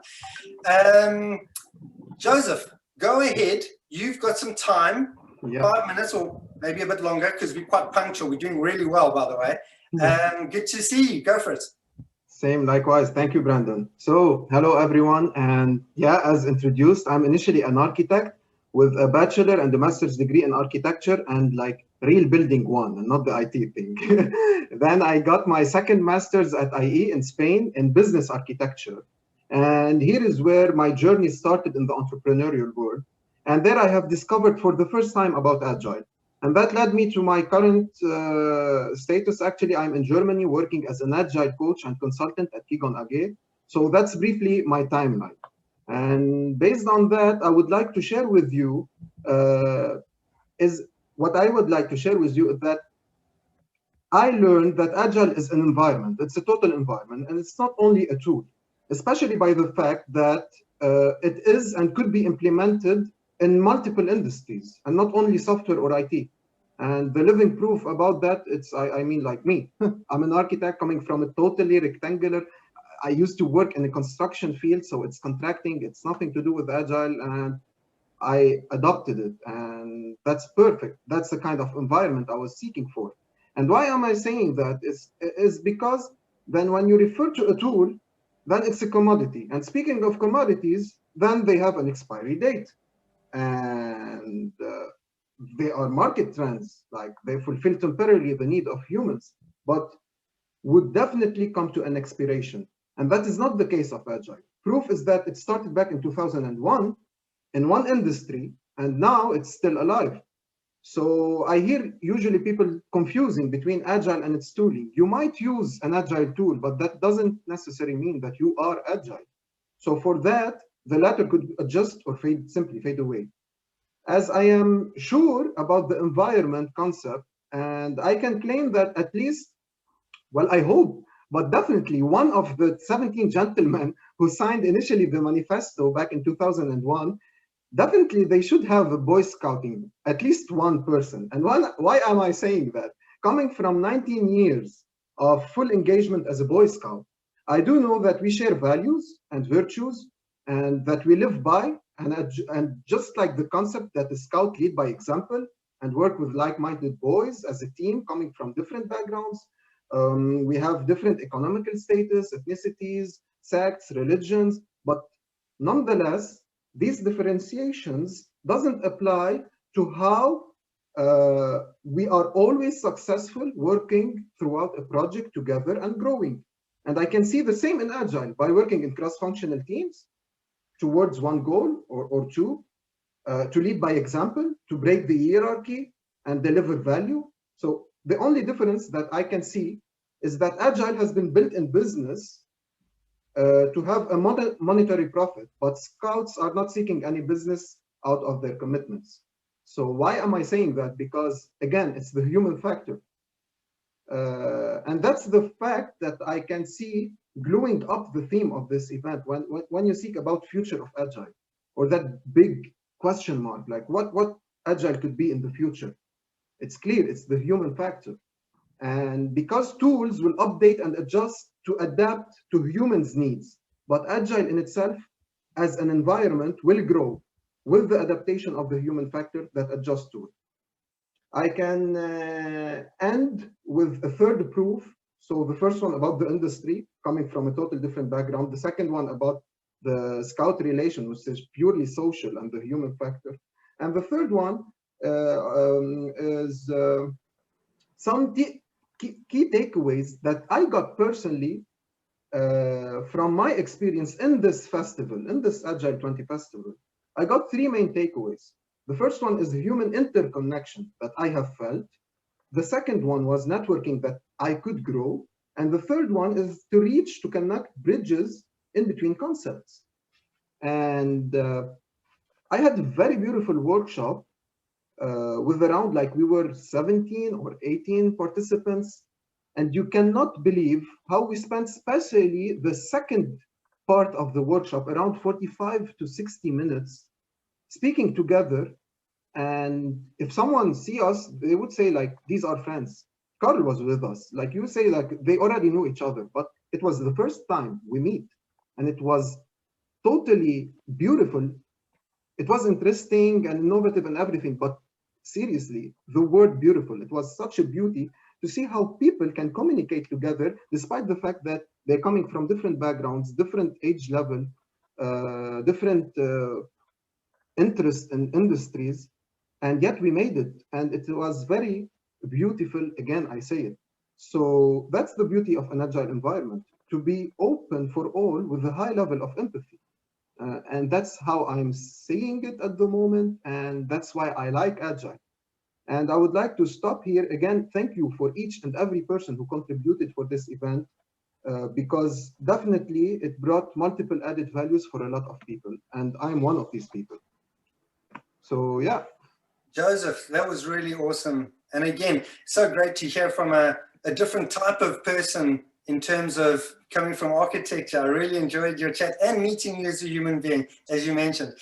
Joseph, go ahead. You've got some time, 5 minutes or maybe a bit longer because we're quite punctual. We're doing really well, by the way. Good to see you. Go for it. Same, likewise. Thank you, Brandon. So, hello, everyone. And yeah, as introduced, I'm initially an architect with a bachelor and a master's degree in architecture and like real building one and not the IT thing. Then I got my second master's at IE in Spain in business architecture. And here is where my journey started in the entrepreneurial world. And there I have discovered for the first time about Agile. And that led me to my current status. Actually, I'm in Germany working as an Agile coach and consultant at Kigon AG. So that's briefly my timeline. And based on that, I would like to share with you is that I learned that Agile is an environment. It's a total environment, and it's not only a tool, especially by the fact that it is and could be implemented in multiple industries, and not only software or IT. And the living proof about that, I mean, like me. I'm an architect coming from a totally rectangular. I used to work in the construction field, so it's contracting. It's nothing to do with Agile, and I adopted it, and that's perfect. That's the kind of environment I was seeking for. And why am I saying that? Is because then when you refer to a tool, then it's a commodity. And speaking of commodities, then they have an expiry date. And they are market trends, like they fulfill temporarily the need of humans, but would definitely come to an expiration. And that is not the case of Agile. Proof is that it started back in 2001 in one industry, and now it's still alive. So I hear usually people confusing between Agile and its tooling. You might use an Agile tool, but that doesn't necessarily mean that you are Agile. So for that, the latter could adjust or simply fade away. As I am sure about the environment concept, and I can claim that at least, well, I hope, but definitely one of the 17 gentlemen who signed initially the manifesto back in 2001, definitely they should have a Boy Scouting, at least one person. And why am I saying that? Coming from 19 years of full engagement as a Boy Scout, I do know that we share values and virtues and that we live by, and just like the concept that the Scout lead by example and work with like-minded boys as a team coming from different backgrounds. We have different economical status, ethnicities, sects, religions, but nonetheless, these differentiations doesn't apply to how we are always successful working throughout a project together and growing. And I can see the same in Agile by working in cross-functional teams towards one goal or two, to lead by example, to break the hierarchy and deliver value. So the only difference that I can see is that Agile has been built in business to have a monetary profit, but Scouts are not seeking any business out of their commitments. So why am I saying that? Because again, it's the human factor. And that's the fact that I can see gluing up the theme of this event when you speak about future of Agile, or that big question mark, like what Agile could be in the future. It's clear, it's the human factor. And because tools will update and adjust to adapt to humans' needs, but Agile in itself as an environment will grow with the adaptation of the human factor that adjusts to it. I can end with a third proof. So the first one about the industry coming from a total different background. The second one about the Scout relation, which is purely social and the human factor. And the third one is some key takeaways that I got personally from my experience in this festival, in this Agile20 festival. I got three main takeaways. The first one is the human interconnection that I have felt. The second one was networking that I could grow. And the third one is to reach, to connect bridges in between concepts. And I had a very beautiful workshop with around, like, we were 17 or 18 participants. And you cannot believe how we spent, especially the second part of the workshop, around 45 to 60 minutes, speaking together. And if someone see us, they would say, like, these are friends. Carl was with us. Like, you say, like, they already knew each other, but it was the first time we meet. And it was totally beautiful. It was interesting and innovative and everything, but seriously, the word beautiful, it was such a beauty to see how people can communicate together, despite the fact that they're coming from different backgrounds, different age level, different interests and industries, and yet we made it. And it was very beautiful, again, I say it. So that's the beauty of an Agile environment, to be open for all with a high level of empathy. And that's how I'm seeing it at the moment, and that's why I like Agile. And I would like to stop here. Again, thank you for each and every person who contributed for this event, because definitely it brought multiple added values for a lot of people, and I'm one of these people. So yeah. Joseph, that was really awesome. And again, so great to hear from a different type of person in terms of coming from architecture. I really enjoyed your chat and meeting you as a human being, as you mentioned.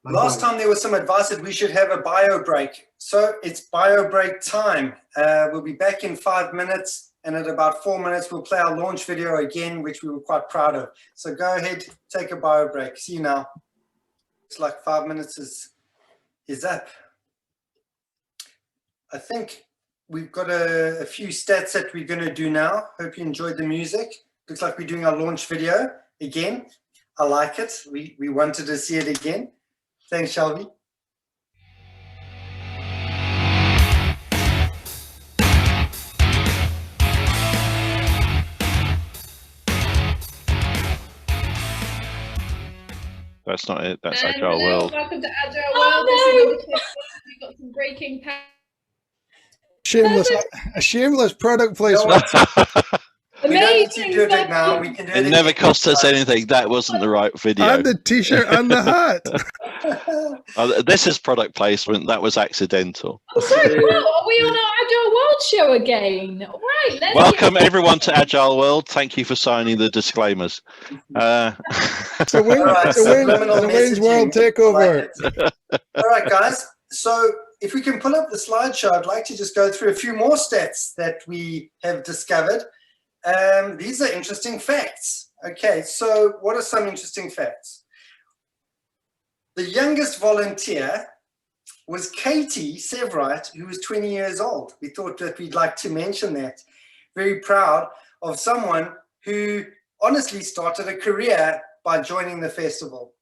Last time there was some advice that we should have a bio break. So it's bio break time. We'll be back in 5 minutes, and at about 4 minutes, we'll play our launch video again, which we were quite proud of. So go ahead, take a bio break. See you now. It's like 5 minutes is up. I think we've got a few stats that we're going to do now. Hope you enjoyed the music. Looks like we're doing our launch video again. I like it. We wanted to see it again. Thanks, Shelby. That's not it. That's Agile World. Welcome to Agile World. This is we've got some breaking A shameless product placement. We don't need to do it now. We can do it. It never cost us anything. That wasn't the right video. And the t-shirt and the hat. This is product placement. That was accidental. Oh, sorry, are we on our Agile World show again? All right, let's Welcome everyone to Agile World. Thank you for signing the disclaimers. It's a Wayne's World takeover. All right, guys. So if we can pull up the slideshow, I'd like to just go through a few more stats that we have discovered. These are interesting facts. Okay, so what are some interesting facts? The youngest volunteer was Katie Severite, who was 20 years old. We thought that we'd like to mention that. Very proud of someone who honestly started a career by joining the festival.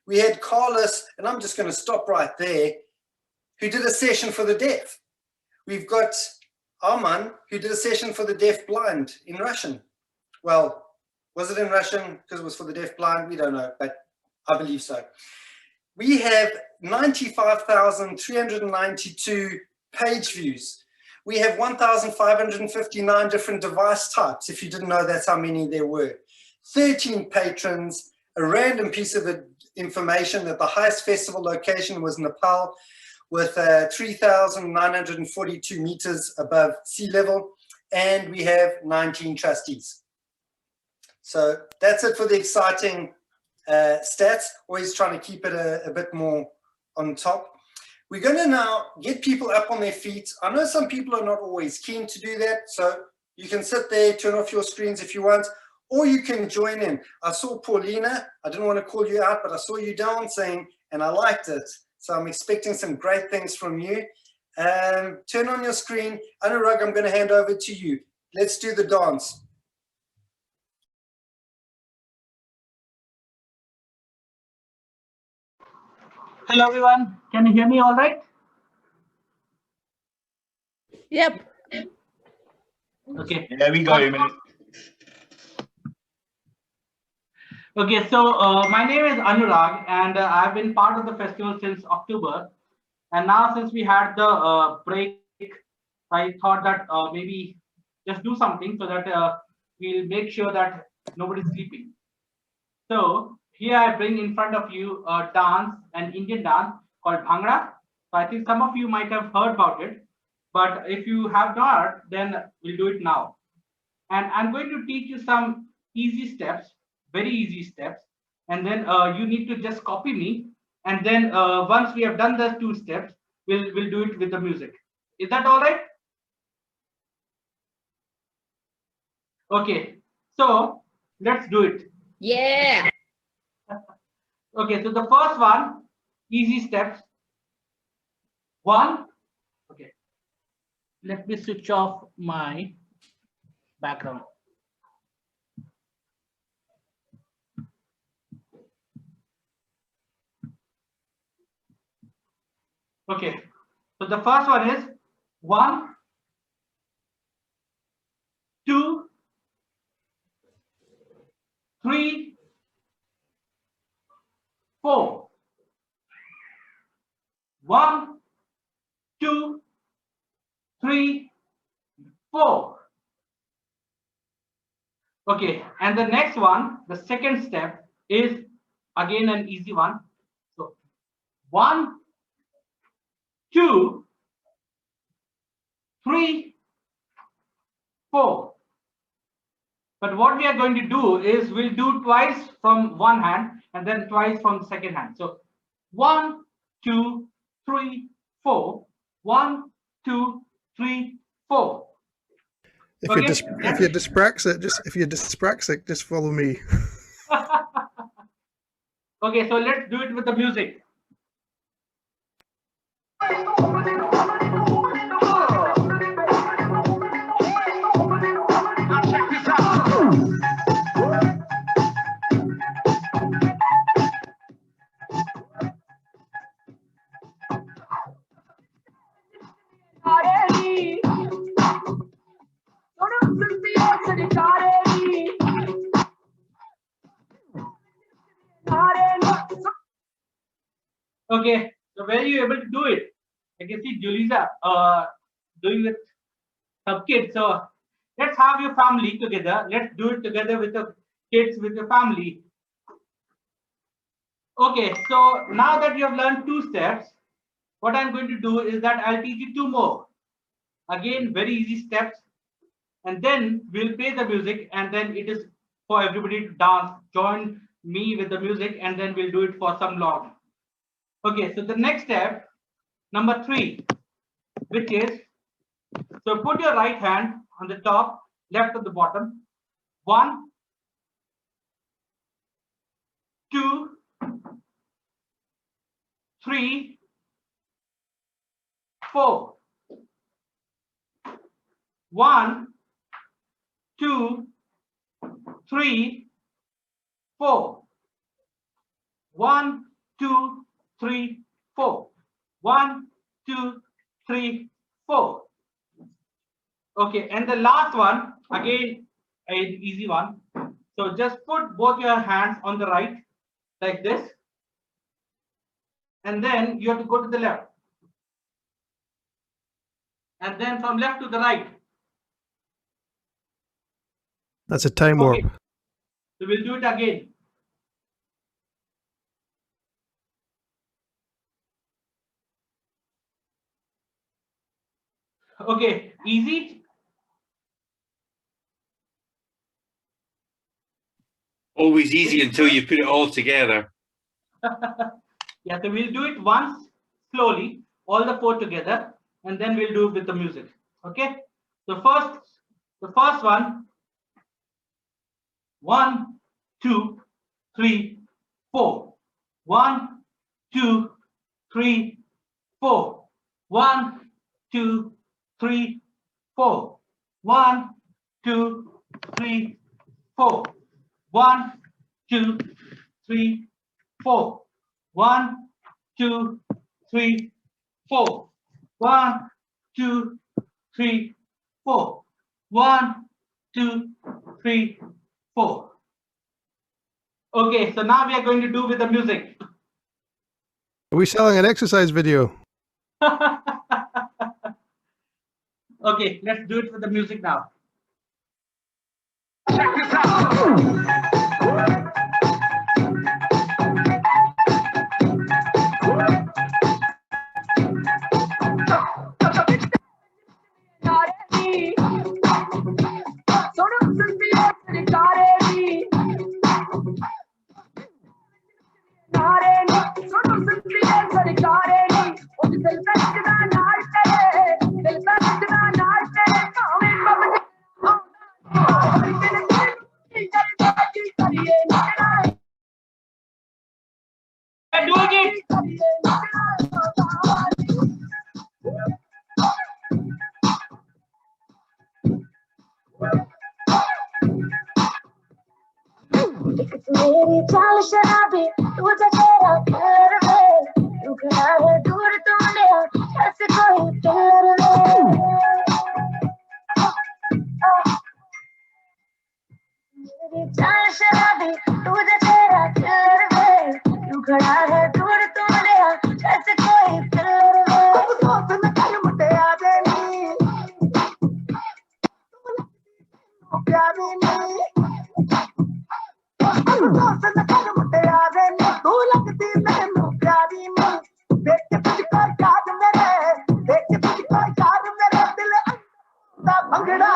We had Carlos, and I'm just going to stop right there, who did a session for the deaf. We've got Arman, who did a session for the deaf blind in Russian. Well, was it in Russian because it was for the deaf blind? We don't know, but I believe so. We have 95,392 page views. We have 1,559 different device types. If you didn't know, that's how many there were. 13 patrons, a random piece of information that the highest festival location was Nepal with 3,942 meters above sea level. And we have 19 trustees. So that's it for the exciting stats, always trying to keep it a bit more on top. We're going to now get people up on their feet. I know some people are not always keen to do that, so you can sit there, turn off your screens if you want, or you can join in. I saw Paulina, I didn't want to call you out, but I saw you dancing and I liked it. So I'm expecting some great things from you. Turn on your screen. Anurag, I'm going to hand over to you. Let's do the dance. Hello everyone, can you hear me all right? Yep. Okay. There we go. Okay, so my name is Anurag and I've been part of the festival since October. And now since we had the break, I thought that maybe just do something so that we'll make sure that nobody's sleeping. So here I bring in front of you a dance, an Indian dance called Bhangra. So I think some of you might have heard about it, but if you have not, then we'll do it now. And I'm going to teach you some easy steps, very easy steps. And then you need to just copy me. And then once we have done the 2 steps, we'll do it with the music. Is that all right? Okay, so let's do it. Yeah. Okay, so the first one, easy steps. 1, okay. Let me switch off my background. Okay, so the first one is 1, 2, 3, 4. 1, 2, 3, 4. Okay, and the next one, the second step is again an easy one. So 1, 2, 3, 4. But what we are going to do is we'll do twice from one hand and then twice from the second hand. So 1, 2, 3, 4. 1, 2, 3, 4. If Okay. you're dyspraxic, just follow me. Okay, so let's do it with the music. Okay, so were you able to do it? I can see Julisa doing with some kids. So let's have your family together. Let's do it together with the kids, with your family. Okay, so now that you have learned 2 steps, what I'm going to do is that I'll teach you 2 more. Again, very easy steps. And then we'll play the music and then it is for everybody to dance. Join me with the music and then we'll do it for some long. Okay, so the next step, number 3, which is, so put your right hand on the top, left to the bottom. 1, 2, 3, 4. 1, 2, 3, 4. 1, 2, 3, 4. 1, 2, 3, 4. Okay, and the last one, again, an easy one. So just put both your hands on the right, like this. And then you have to go to the left. And then from left to the right. That's a time warp. Okay. So we'll do it again. Okay, easy. Always easy until you put it all together. Yeah, so we'll do it once slowly, all the 4 together, and then we'll do it with the music. Okay. So the first one. 1, 2, 3, 4. 1, 2, 3, 4. 1, 2, 3, 4. 1, 2, 3, 4. 1, 2, 3, 4. 1, 2, 3, 4. 1, 2, 3, 4. 1, 2, 3, 4. Okay, so now we are going to do with the music. Are we selling an exercise video? Okay, let's do it with the music now. मेरी चाल शराबी तुझे तेरा प्यार वे तू खड़ा है दूर तूने ऐसे कोई प्यार वे मेरी चाल शराबी तुझे तेरा प्यार वे तू खड़ा है दूर तूने ऐसे कोई प्यार वे दोस्त न कर मुझे याद नहीं प्यार नहीं दोस्त न कर मुझे याद नहीं तू लगती मैनू प्यारी नहीं देख के तुझको याद मेरे देख के तुझको याद मेरे दिल अंधा bhangra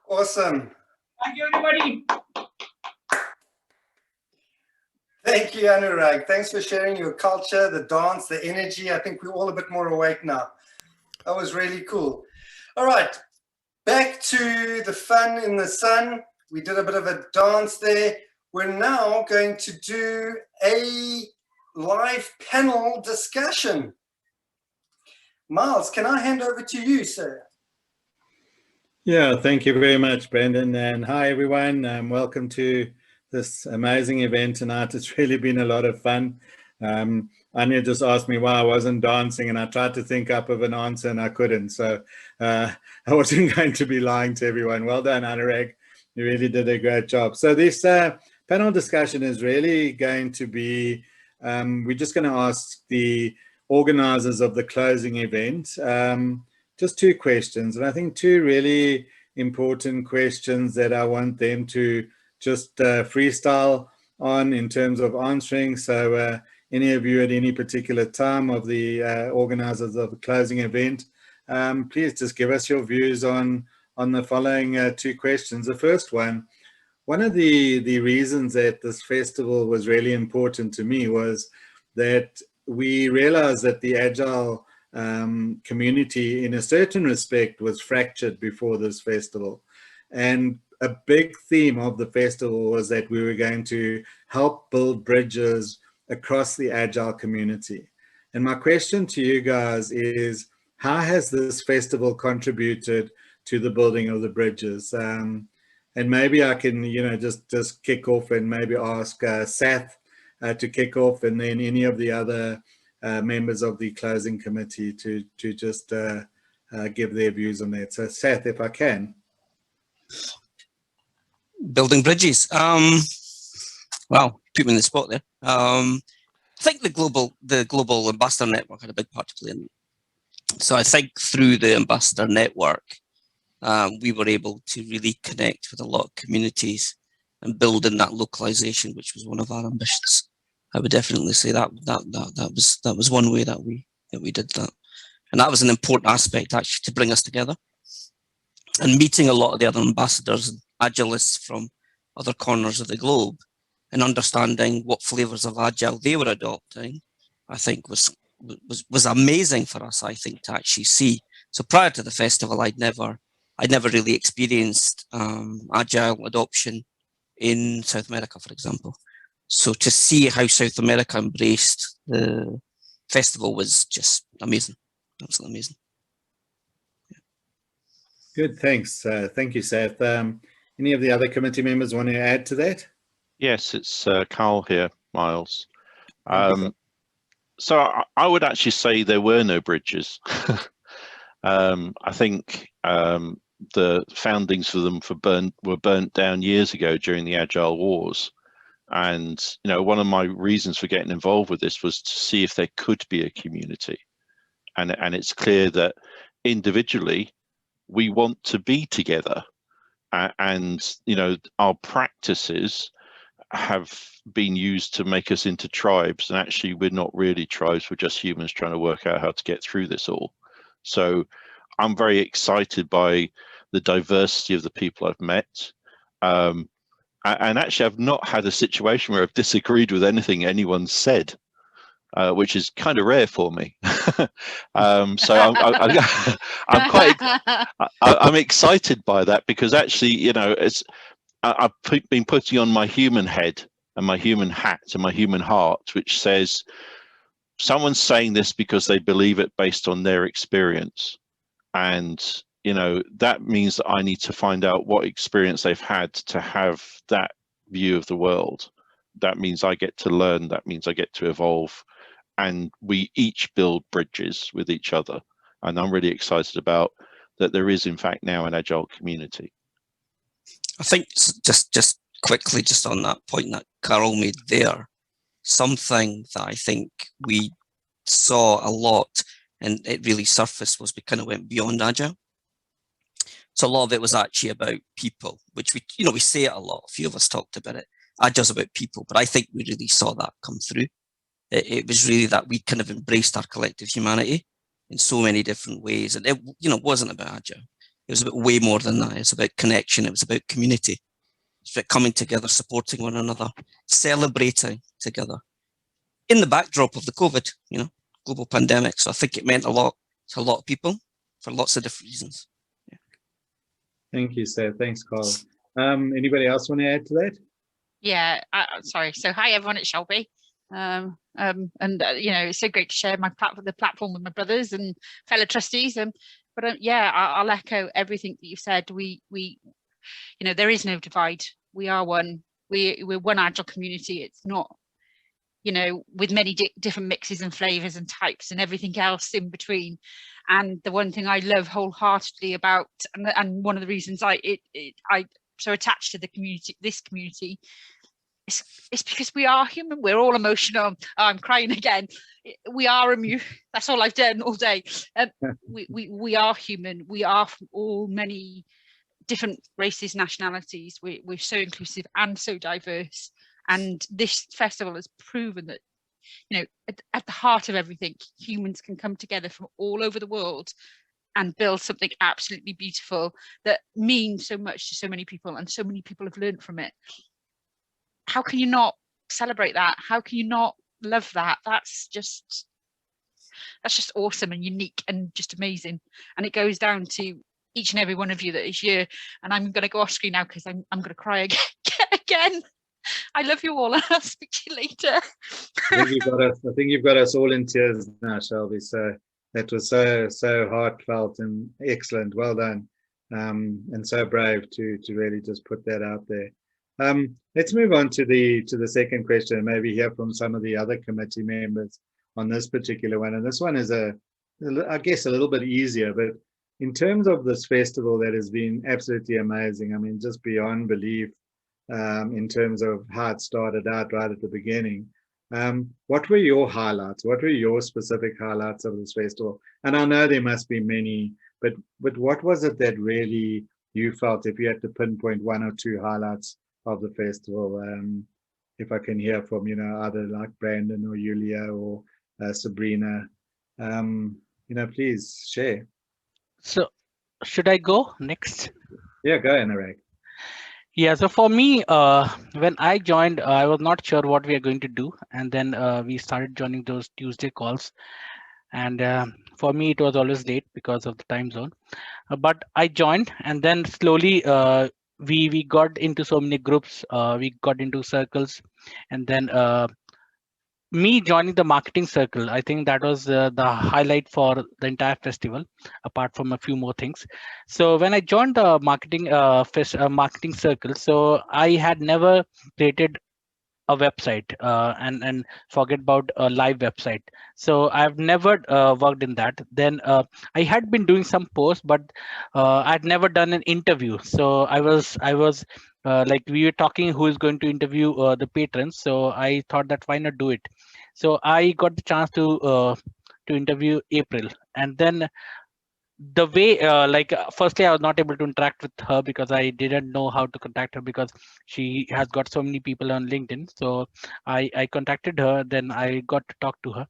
Awesome. Thank you, everybody. Thank you, Anurag. Thanks for sharing your culture, the dance, the energy. I think we're all a bit more awake now. That was really cool. All right, back to the fun in the sun. We did a bit of a dance there. We're now going to do a live panel discussion. Miles, can I hand over to you, sir? Yeah, thank you very much, Brendan. And hi, everyone. Welcome to this amazing event tonight. It's really been a lot of fun. Anya just asked me why I wasn't dancing, and I tried to think up of an answer and I couldn't. So I wasn't going to be lying to everyone. Well done, Anurag. You really did a great job. So this panel discussion is really going to be, we're just going to ask the organizers of the closing event just 2 questions. And I think 2 really important questions that I want them to just freestyle on in terms of answering. So any of you at any particular time of the organizers of the closing event, please just give us your views on on the following two questions. The first one of the reasons that this festival was really important to me was that we realized that the Agile community, in a certain respect, was fractured before this festival. And a big theme of the festival was that we were going to help build bridges across the Agile community. And my question to you guys is, how has this festival contributed to the building of the bridges? And maybe I can, just kick off and maybe ask Seth to kick off, and then any of the other members of the closing committee to just give their views on that. So Seth, if I can. Building bridges. Well, put me in the spot there. I think the global ambassador network had a big part to play in it. So I think through the ambassador network, we were able to really connect with a lot of communities and build in that localization, which was one of our ambitions. I would definitely say that was one way that we did that, and that was an important aspect actually to bring us together. And meeting a lot of the other ambassadors and Agilists from other corners of the globe and understanding what flavors of Agile they were adopting, I think was amazing for us, I think, to actually see. So prior to the festival, I'd never really experienced Agile adoption in South America, for example. So to see how South America embraced the festival was just amazing, absolutely amazing. Good, thanks. Thank you, Seth. Any of the other committee members want to add to that? Yes, it's Carl here, Miles. So I would actually say there were no bridges. I think the foundings for them were burnt down years ago during the Agile Wars. And one of my reasons for getting involved with this was to see if there could be a community. And it's clear that individually we want to be together. And our practices have been used to make us into tribes, and actually we're not really tribes, we're just humans trying to work out how to get through this all. So I'm very excited by the diversity of the people I've met. And actually I've not had a situation where I've disagreed with anything anyone said, which is kind of rare for me. So I'm excited by that, because actually, I've been putting on my human head and my human hat and my human heart, which says someone's saying this because they believe it based on their experience. And that means that I need to find out what experience they've had to have that view of the world. That means I get to learn, that means I get to evolve, and we each build bridges with each other. And I'm really excited about that there is in fact now an Agile community. I think just quickly, just on that point that Carol made there, something that I think we saw a lot and it really surfaced was we kind of went beyond Agile. So a lot of it was actually about people, which we say it a lot. A few of us talked about it. Agile's about people, but I think we really saw that come through. It was really that we kind of embraced our collective humanity in so many different ways. And it wasn't about Agile. It was about way more than that. It's about connection. It was about community. It's about coming together, supporting one another, celebrating together in the backdrop of the COVID, global pandemic. So I think it meant a lot to a lot of people for lots of different reasons. Yeah. Thank you, Seth. Thanks, Carl. Anybody else want to add to that? Yeah, sorry. So hi everyone, it's Shelby. It's so great to share the platform with my brothers and fellow trustees. I'll echo everything that you've said. We there is no divide. We are one. We're one Agile community. It's not, with many different mixes and flavors and types and everything else in between. And the one thing I love wholeheartedly about, and one of the reasons I'm so attached to this community, it's because we are human. We're all emotional. Oh, I'm crying again. We are that's all I've done all day. We are human. We are from all many different races, nationalities. We're so inclusive and so diverse. And this festival has proven that, at the heart of everything, humans can come together from all over the world and build something absolutely beautiful that means so much to so many people, and so many people have learned from it. How can you not celebrate that? How can you not love that? That's just awesome and unique and just amazing. And it goes down to each and every one of you that is here. And I'm going to go off screen now because I'm going to cry again. I love you all. I'll speak to you later. I think you've got us all in tears now, Shelby. So that was so heartfelt and excellent. Well done, and so brave to really just put that out there. Let's move on to the second question, and maybe hear from some of the other committee members on this particular one. And this one is I guess a little bit easier, but in terms of this festival that has been absolutely amazing, I mean, just beyond belief, in terms of how it started out right at the beginning. What were your highlights? What were your specific highlights of this festival? And I know there must be many, but what was it that really you felt, if you had to pinpoint one or two highlights of the festival? If I can hear from, either like Brandon or Julia or Sabrina, please share. So should I go next? Yeah, go, Anurag. Yeah, so for me, when I joined, I was not sure what we are going to do. And then we started joining those Tuesday calls. And for me, it was always late because of the time zone. But I joined, and then slowly we got into so many groups. We got into circles. And then me joining the marketing circle, I think that was the highlight for the entire festival, apart from a few more things. So when I joined the marketing circle, so I had never created a website, and forget about a live website. So I've never worked in that. Then I had been doing some posts, but I'd never done an interview. So I was like, we were talking who is going to interview the patrons. So I thought that why not do it? So I got the chance to interview April, and then the way firstly I was not able to interact with her because I didn't know how to contact her, because she has got so many people on LinkedIn. So I contacted her, then I got to talk to her.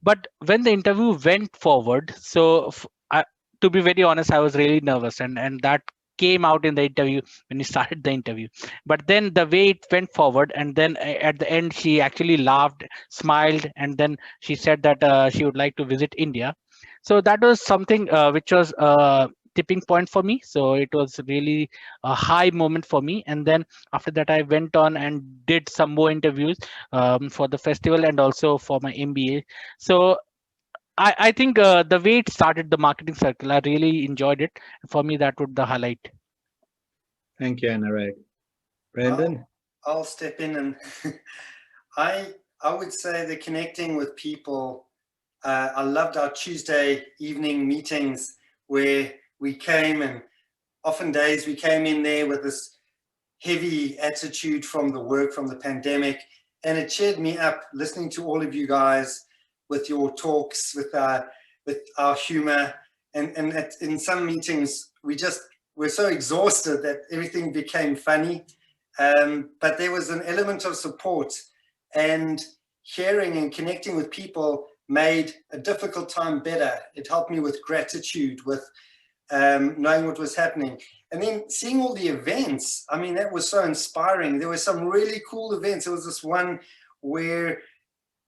But when the interview went forward, so to be very honest, I was really nervous, and that came out in the interview when we started the interview. But then the way it went forward, and then at the end she actually laughed, smiled, and then she said that she would like to visit India. So that was something which was a tipping point for me. So it was really a high moment for me. And then after that, I went on and did some more interviews for the festival and also for my MBA. So I think the way it started, the marketing circle, I really enjoyed it. For me, that would be the highlight. Thank you, Anurag. Brandon? I'll step in, and I would say the connecting with people. I loved our Tuesday evening meetings where we came, and often days we came in there with this heavy attitude from the work, from the pandemic, and it cheered me up listening to all of you guys with your talks, with our humor, and in some meetings we're so exhausted that everything became funny, but there was an element of support, and sharing and connecting with people made a difficult time better. It helped me with gratitude, with knowing what was happening. And then seeing all the events, I mean, that was so inspiring. There were some really cool events. There was this one where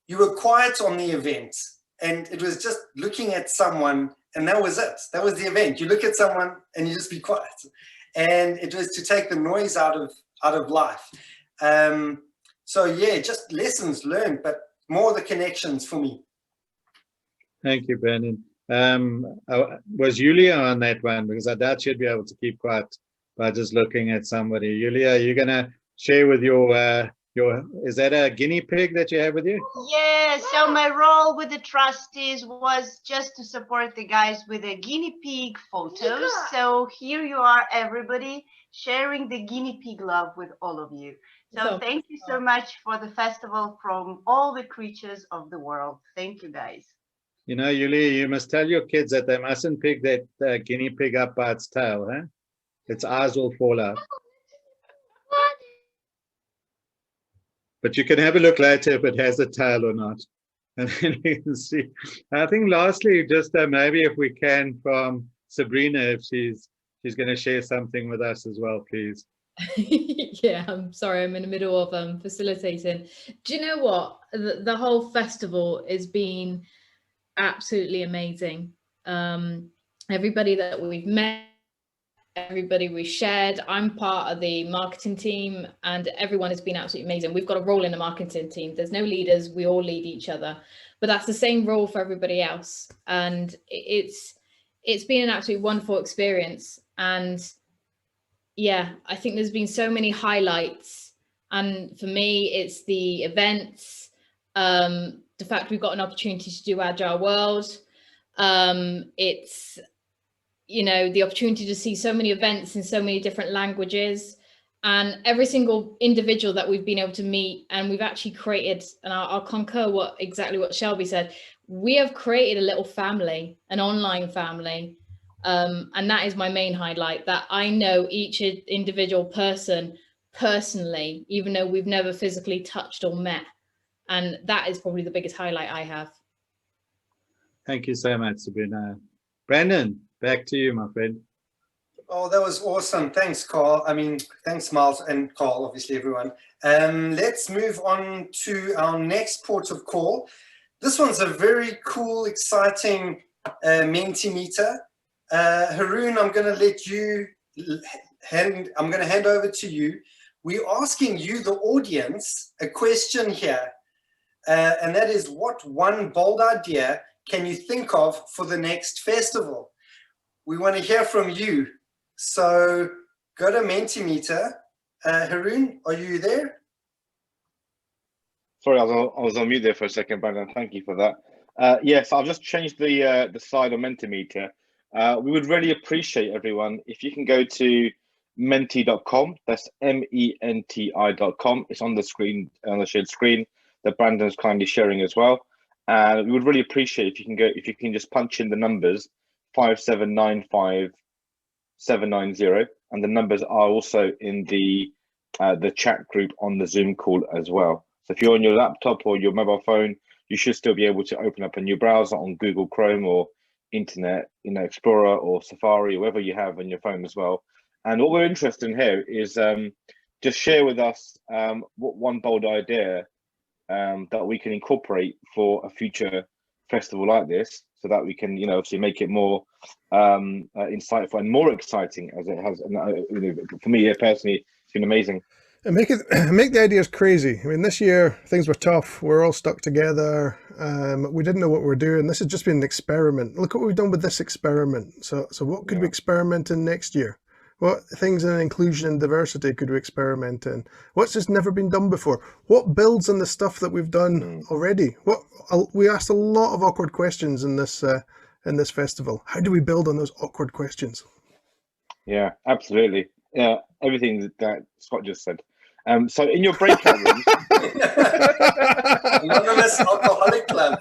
you were quiet on the event, and it was just looking at someone, and that was it. That was the event. You look at someone and you just be quiet. And it was to take the noise out of life. So yeah, just lessons learned, but more the connections for me. Thank you, Brandon. Was Julia on that one? Because I doubt she'd be able to keep quiet by just looking at somebody. Julia, you're gonna share with your is that a guinea pig that you have with you? Yeah, so my role with the trustees was just to support the guys with the guinea pig photos. So here you are, everybody, sharing the guinea pig love with all of you. So thank you so much for the festival from all the creatures of the world. Thank you, guys. You know, Julia, you must tell your kids that they mustn't pick that guinea pig up by its tail, huh? Its eyes will fall out. But you can have a look later if it has a tail or not. And then you can see. I think lastly, just maybe if we can, from Sabrina if she's going to share something with us as well, please. Yeah, I'm sorry, I'm in the middle of facilitating. Do you know what? The whole festival has been absolutely amazing. Everybody that we've met, everybody we shared. I'm part of the marketing team, and everyone has been absolutely amazing. We've got a role in the marketing team. There's no leaders, we all lead each other, but that's the same role for everybody else. And it's been an absolutely wonderful experience. And yeah, I think there's been so many highlights. And for me, it's the events, the fact we've got an opportunity to do Agile World. It's, you know, the opportunity to see so many events in so many different languages, and every single individual that we've been able to meet, and we've actually created, and I'll concur exactly what Shelby said, we have created a little family, an online family. And that is my main highlight, that I know each individual person personally, even though we've never physically touched or met. And that is probably the biggest highlight I have. Thank you so much, Sabrina. Brandon, back to you, my friend. Oh, that was awesome. Thanks, Carl. I mean, thanks, Miles, and Carl, obviously, everyone. Let's move on to our next port of call. This one's a very cool, exciting Mentimeter. Haroon, I'm going to let you I'm going to hand over to you. We're asking you, the audience, a question here, and that is, what one bold idea can you think of for the next festival? We want to hear from you. So go to Mentimeter. Haroon, are you there? Sorry, I was on mute there for a second, Brandon. Thank you for that. Yes, I've just changed the slide on Mentimeter. We would really appreciate, everyone, if you can go to menti.com. That's MENTI.com. It's on the screen, on the shared screen that Brandon's kindly sharing as well. And we would really appreciate if you can just punch in the numbers 5795790, and the numbers are also in the chat group on the Zoom call as well. So if you're on your laptop or your mobile phone, you should still be able to open up a new browser on Google Chrome or Internet, Explorer or Safari, or whatever you have on your phone as well. And what we're interested in here is just share with us what one bold idea that we can incorporate for a future festival like this, so that we can, obviously make it more insightful and more exciting as it has. For me, personally, it's been amazing. And make the ideas crazy. I mean, this year things were tough. We're all stuck together. We didn't know what we were doing. This has just been an experiment. Look what we've done with this experiment. So what could we experiment in next year? What things in inclusion and diversity could we experiment in? What's just never been done before? What builds on the stuff that we've done already? We asked a lot of awkward questions in this festival. How do we build on those awkward questions? Yeah, absolutely. Yeah, everything that Scott just said. So in your breakout rooms, Anonymous Alcoholic Club.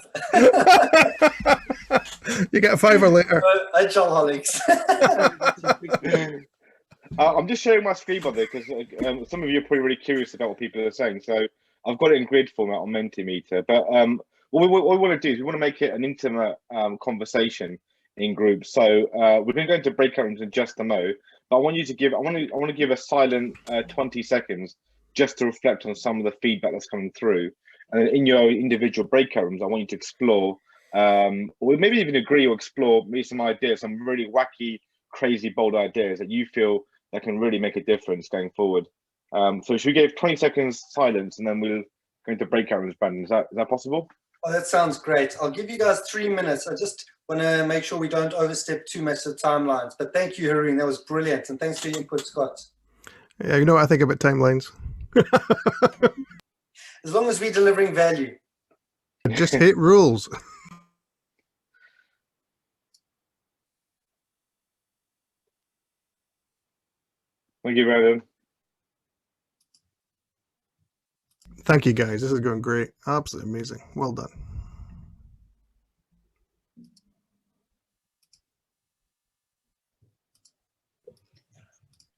You get a $5 later. Agile-holics. I'm just sharing my screen by there because some of you are probably really curious about what people are saying. So I've got it in grid format on Mentimeter. But what we want to do is we want to make it an intimate conversation in groups. So we're going to go into breakout rooms in just a mo. But I want you to give. I want to give a silent 20 seconds just to reflect on some of the feedback that's coming through. And in your individual breakout rooms, I want you to explore, or maybe even agree or explore maybe some ideas, some really wacky, crazy, bold ideas that you feel that can really make a difference going forward. So should we give 20 seconds silence and then we'll go into breakout rooms, Brandon? Is that possible? Oh, that sounds great. I'll give you guys 3 minutes. I just want to make sure we don't overstep too much of the timelines. But thank you, Haroon. That was brilliant. And thanks for your input, Scott. Yeah, you know what I think about timelines. As long as we're delivering value. I just hate rules. Thank you, Brandon. Thank you, guys. This is going great. Absolutely amazing. Well done.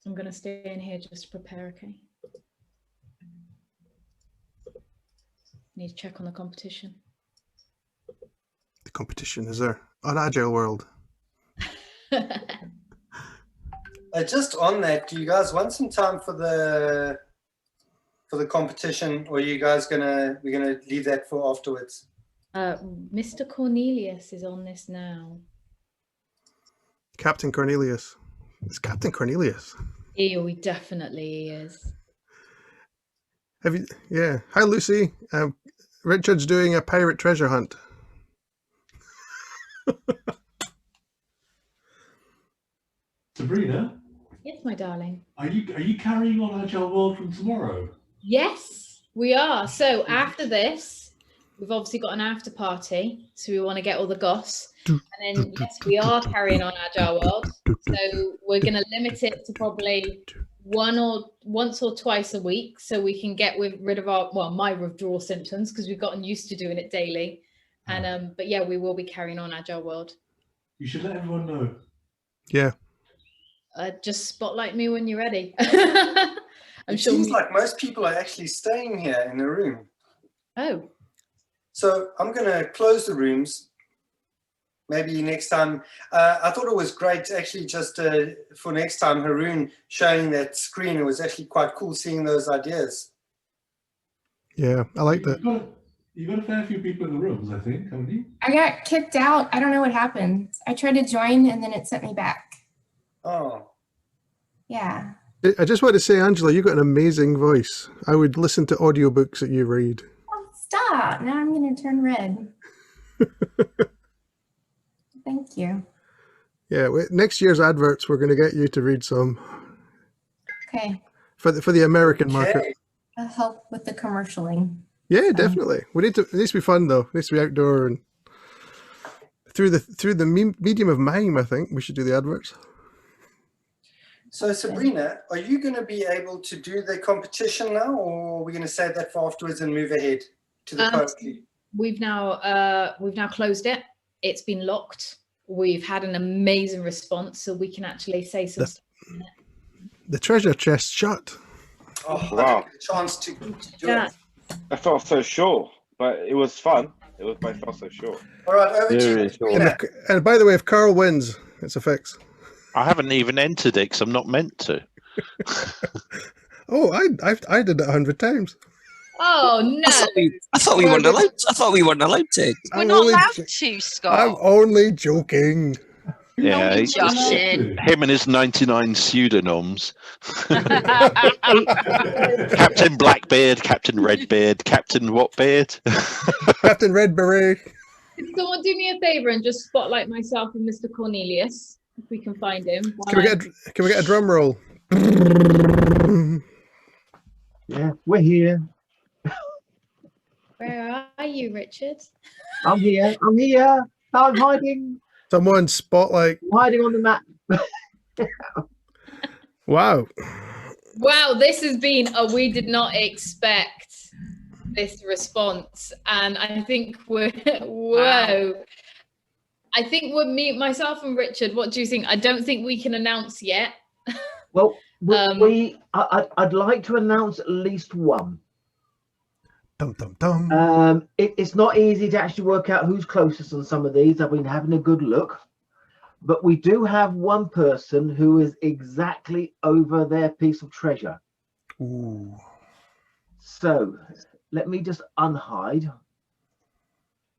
I'm going to stay in here just to prepare, okay? Need to check on the competition. The competition is there on Agile World. Just on that, do you guys want some time for the competition, or are you guys we're gonna leave that for afterwards? Mr. Cornelius is on this now. Captain Cornelius. It's Captain Cornelius. He definitely is. Have you? Yeah. Hi, Lucy. Richard's doing a pirate treasure hunt. Sabrina? Yes, my darling. Are you carrying on Agile World from tomorrow? Yes, we are. So after this, we've obviously got an after party. So we want to get all the goss. And then, yes, we are carrying on Agile World. So we're going to limit it to probably once or twice a week, so we can get rid of my withdrawal symptoms, because we've gotten used to doing it daily. And but yeah, we will be carrying on Agile World. You should let everyone know. Yeah. Just spotlight me when you're ready. It seems like most people are actually staying here in the room. Oh. So I'm going to close the rooms. Maybe next time. I thought it was great, actually, just for next time, Haroon showing that screen. It was actually quite cool seeing those ideas. Yeah, I like that. You've got a fair few people in the rooms, I think, haven't you? I got kicked out. I don't know what happened. I tried to join and then it sent me back. Oh. Yeah. I just want to say, Angela, you've got an amazing voice. I would listen to audiobooks that you read. Oh, stop. Now I'm going to turn red. Thank you. Yeah, next year's adverts, we're going to get you to read some. Okay. For the American market. I'll help with the commercialing. Yeah, definitely. It needs to be fun though. It needs to be outdoor and through the medium of mime. I think we should do the adverts. So Sabrina, are you going to be able to do the competition now, or are we going to save that for afterwards and move ahead to the poetry? We've now closed it. It's been locked. We've had an amazing response, so we can actually say some stuff. The treasure chest shut. Oh, Wow. I didn't get a chance to do it. I felt so sure, but it was fun. I felt so sure. All right, over to you. And by the way, if Carl wins, it's a fix. I haven't even entered it because I'm not meant to. Oh, I did it 100 times. Oh no! I thought we weren't allowed. I thought we weren't allowed to. We're not allowed to, Scott. I'm only joking. Yeah, Joshing. him and his 99 pseudonyms. Captain Blackbeard, Captain Redbeard, Captain what beard? Captain Red Beret. Can someone do me a favor and just spotlight myself and Mr. Cornelius, if we can find him? Can we get a drum roll? Yeah, we're here. Where are you, Richard? I'm here. I'm hiding. Someone spotlight. I'm hiding on the map. Wow. Wow, this has been we did not expect this response, and I think we're whoa. I think myself and Richard. What do you think? I don't think we can announce yet. Well, I'd like to announce at least one. Dum dum dum. It's not easy to actually work out who's closest on some of these. I've been having a good look, but we do have one person who is exactly over their piece of treasure. Ooh. So let me just unhide.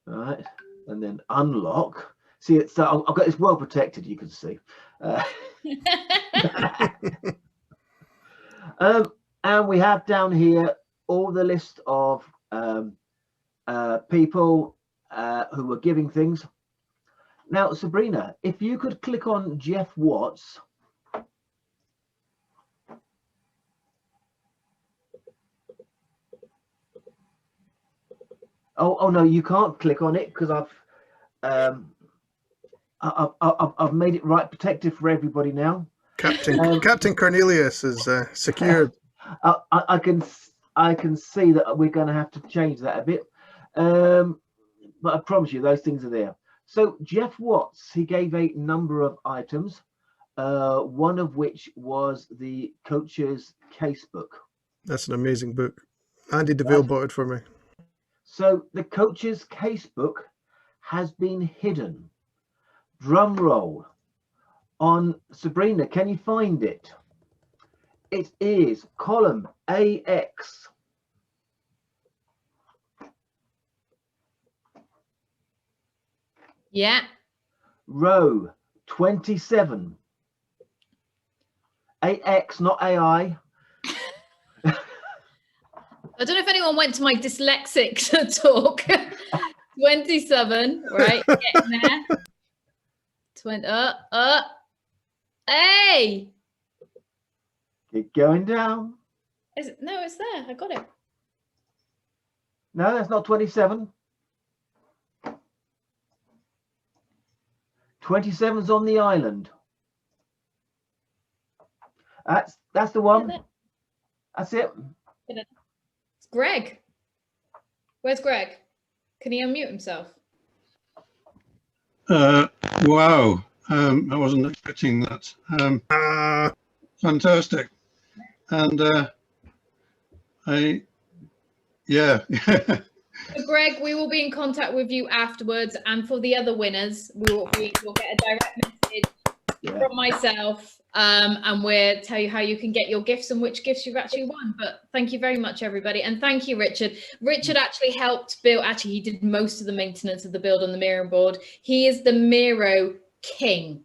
All right, and then unlock. See, it's I've got it's well protected. You can see. And we have down here all the list of people who were giving things. Now, Sabrina, if you could click on Jeff Watts. Oh no, you can't click on it because I've made it right protected for everybody now. Captain Cornelius is secured. I can see that we're going to have to change that a bit, but I promise you those things are there. So Jeff Watts, he gave a number of items, one of which was the coach's casebook. That's an amazing book. Andy DeVille bought it for me. So the coach's casebook has been hidden. Drum roll. on Sabrina. Can you find it? It is column AX. Yeah. Row 27. AX, not AI. I don't know if anyone went to my dyslexic talk. 27, right? Getting there. 20. Hey. Keep going down. Is it? No, it's there. I got it. No, that's not 27. 27's on the island. That's the one. That's it. It's Greg. Where's Greg? Can he unmute himself? Wow, I wasn't expecting that. Fantastic. And yeah. So Greg, we will be in contact with you afterwards, and for the other winners, we'll get a direct message from myself, and we'll tell you how you can get your gifts and which gifts you've actually won. But thank you very much, everybody, and thank you, Richard. Richard actually helped build. Actually, he did most of the maintenance of the build on the Miro board. He is the Miro king.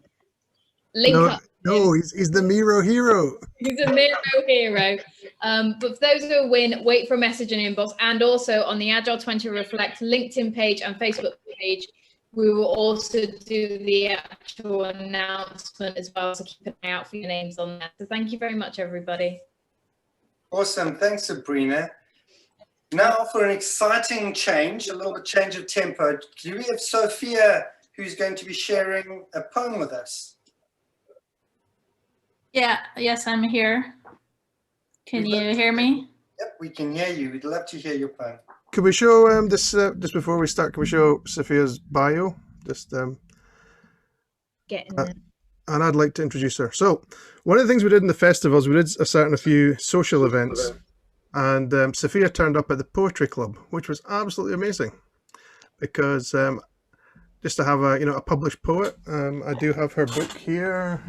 Link up. No, he's the Miro hero. He's a Miro hero. But for those who win, wait for a message in inbox, and also on the Agile20 Reflect LinkedIn page and Facebook page, we will also do the actual announcement as well. So keep an eye out for your names on that. So thank you very much, everybody. Awesome. Thanks, Sabrina. Now for an exciting change, a little bit change of tempo. Do we have Sophia, who's going to be sharing a poem with us? Yeah, yes, I'm here. Can you hear me? Yep, we can hear you. We'd love to hear your poem. Could we show this just before we start? Can we show Sophia's bio? Just getting there. And I'd like to introduce her. So, one of the things we did in the festivals, we did a few social events, and Sophia turned up at the Poetry Club, which was absolutely amazing. Because just to have a published poet, I do have her book here.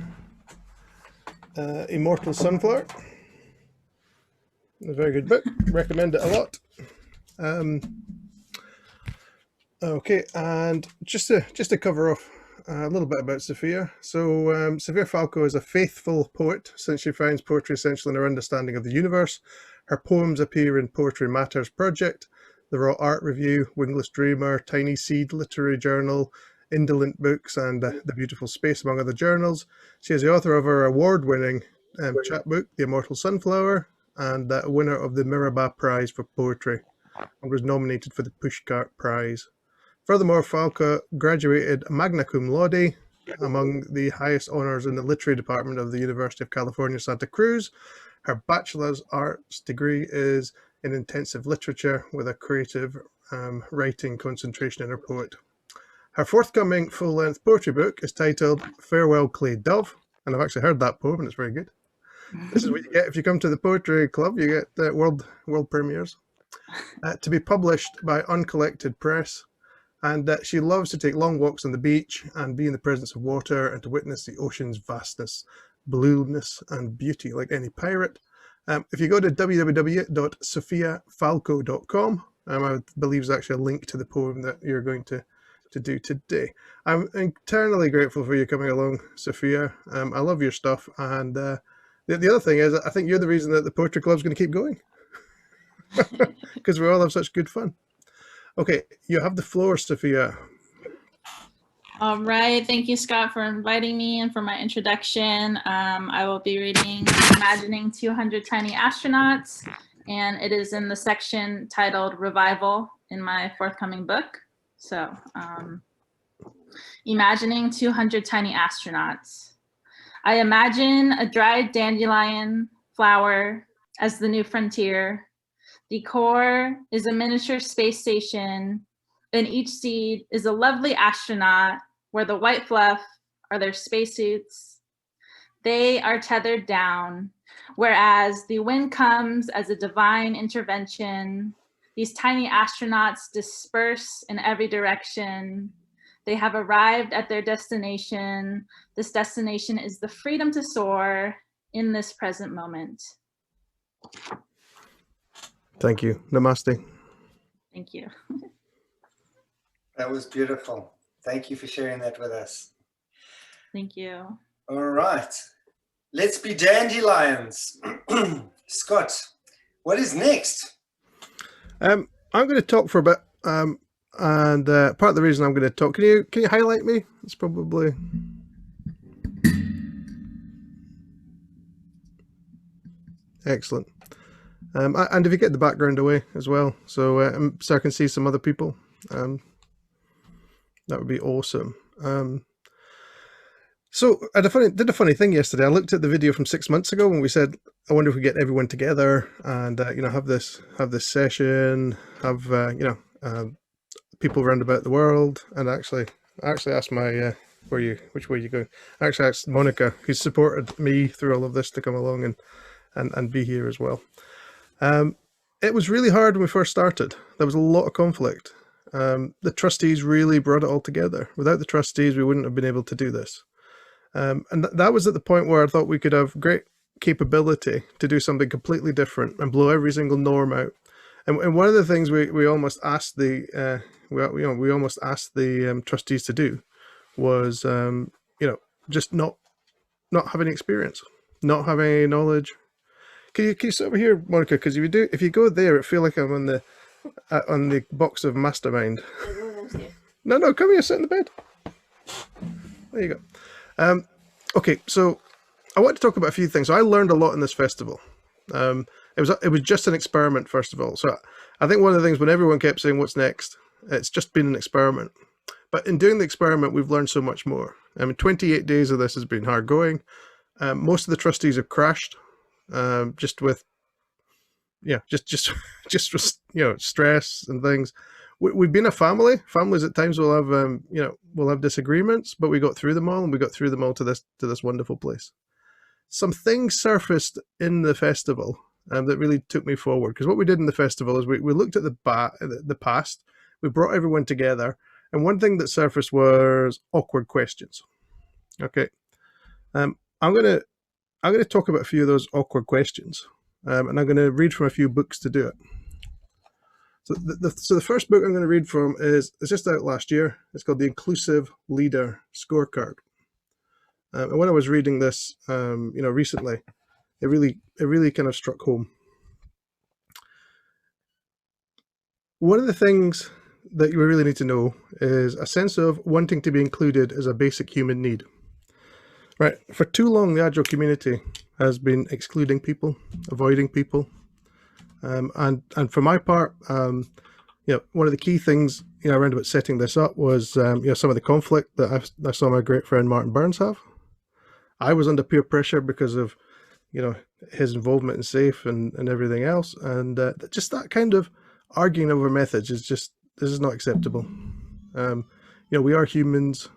Immortal Sunflower, a very good book, recommend it a lot. Okay, and just to cover off a little bit about Sophia. So Sophia Falco is a faithful poet since she finds poetry essential in her understanding of the universe. Her poems appear in Poetry Matters Project, the Raw Art Review, Wingless Dreamer, Tiny Seed Literary Journal, Indolent Books, and The Beautiful Space, among other journals. She is the author of her award-winning chapbook, The Immortal Sunflower, and a winner of the Miraba Prize for Poetry, and was nominated for the Pushcart Prize. Furthermore, Falco graduated magna cum laude, among the highest honors in the literary department of the University of California, Santa Cruz. Her bachelor's arts degree is in intensive literature with a creative writing concentration in her poet. Her forthcoming full-length poetry book is titled Farewell Clay Dove, and I've actually heard that poem and it's very good. This is what you get if you come to the Poetry Club. You get world premieres. To be published by Uncollected Press, and she loves to take long walks on the beach and be in the presence of water and to witness the ocean's vastness, blueness and beauty like any pirate. If you go to www.sophiafalco.com, I believe there's actually a link to the poem that you're going to do today. I'm eternally grateful for you coming along, Sophia. I love your stuff, and the other thing is I think you're the reason that the Poetry Club's going to keep going, because we all have such good fun. Okay, you have the floor, Sophia. All right, thank you, Scott, for inviting me and for my introduction. I will be reading Imagining 200 Tiny Astronauts, and it is in the section titled Revival in my forthcoming book. So, Imagining 200 Tiny Astronauts. I imagine a dried dandelion flower as the new frontier. The core is a miniature space station, and each seed is a lovely astronaut where the white fluff are their spacesuits. They are tethered down, whereas the wind comes as a divine intervention. These tiny astronauts disperse in every direction. They have arrived at their destination. This destination is the freedom to soar in this present moment. Thank you. Namaste. Thank you. That was beautiful. Thank you for sharing that with us. Thank you. All right. Let's be dandelions. Scott, what is next? I'm going to talk for a bit, and part of the reason I'm going to talk. Can you highlight me? It's probably. Excellent. And if you get the background away as well, so so I can see some other people, that would be awesome. So I did a funny thing yesterday. I looked at the video from 6 months ago when we said, I wonder if we get everyone together and have this session, have people around about the world. And I actually asked my which way you going? I actually asked Monica, who's supported me through all of this, to come along and be here as well. It was really hard when we first started. There was a lot of conflict. The trustees really brought it all together. Without the trustees, we wouldn't have been able to do this. And that was at the point where I thought we could have great capability to do something completely different and blow every single norm out. And one of the things we almost asked the trustees to do was just not have any experience, not have any knowledge. Can you sit over here, Monica? Because if you go there, it feel like I'm on the box of Mastermind. No, come here, sit in the bed. There you go. Okay, so I want to talk about a few things. So I learned a lot in this festival. It was just an experiment, first of all. So I think one of the things when everyone kept saying, what's next? It's just been an experiment. But in doing the experiment, we've learned so much more. 28 days of this has been hard going. Most of the trustees have crashed, just with stress and things. We've been a family. Families at times will have disagreements, but we got through them all, and we got through them all to this wonderful place. Some things surfaced in the festival that really took me forward, because what we did in the festival is we looked at the past, we brought everyone together, and one thing that surfaced was awkward questions. Okay, I'm going to talk about a few of those awkward questions, and I'm going to read from a few books to do it. So the first book I'm going to read from it's just out last year. It's called The Inclusive Leader Scorecard. And when I was reading this, recently, it really kind of struck home. One of the things that you really need to know is a sense of wanting to be included is a basic human need. Right. For too long, the Agile community has been excluding people, avoiding people. And for my part, one of the key things, around about setting this up was, some of the conflict that I saw my great friend Martin Burns have. I was under peer pressure because of, his involvement in SAFE and everything else. And just that kind of arguing over methods this is not acceptable. We are humans.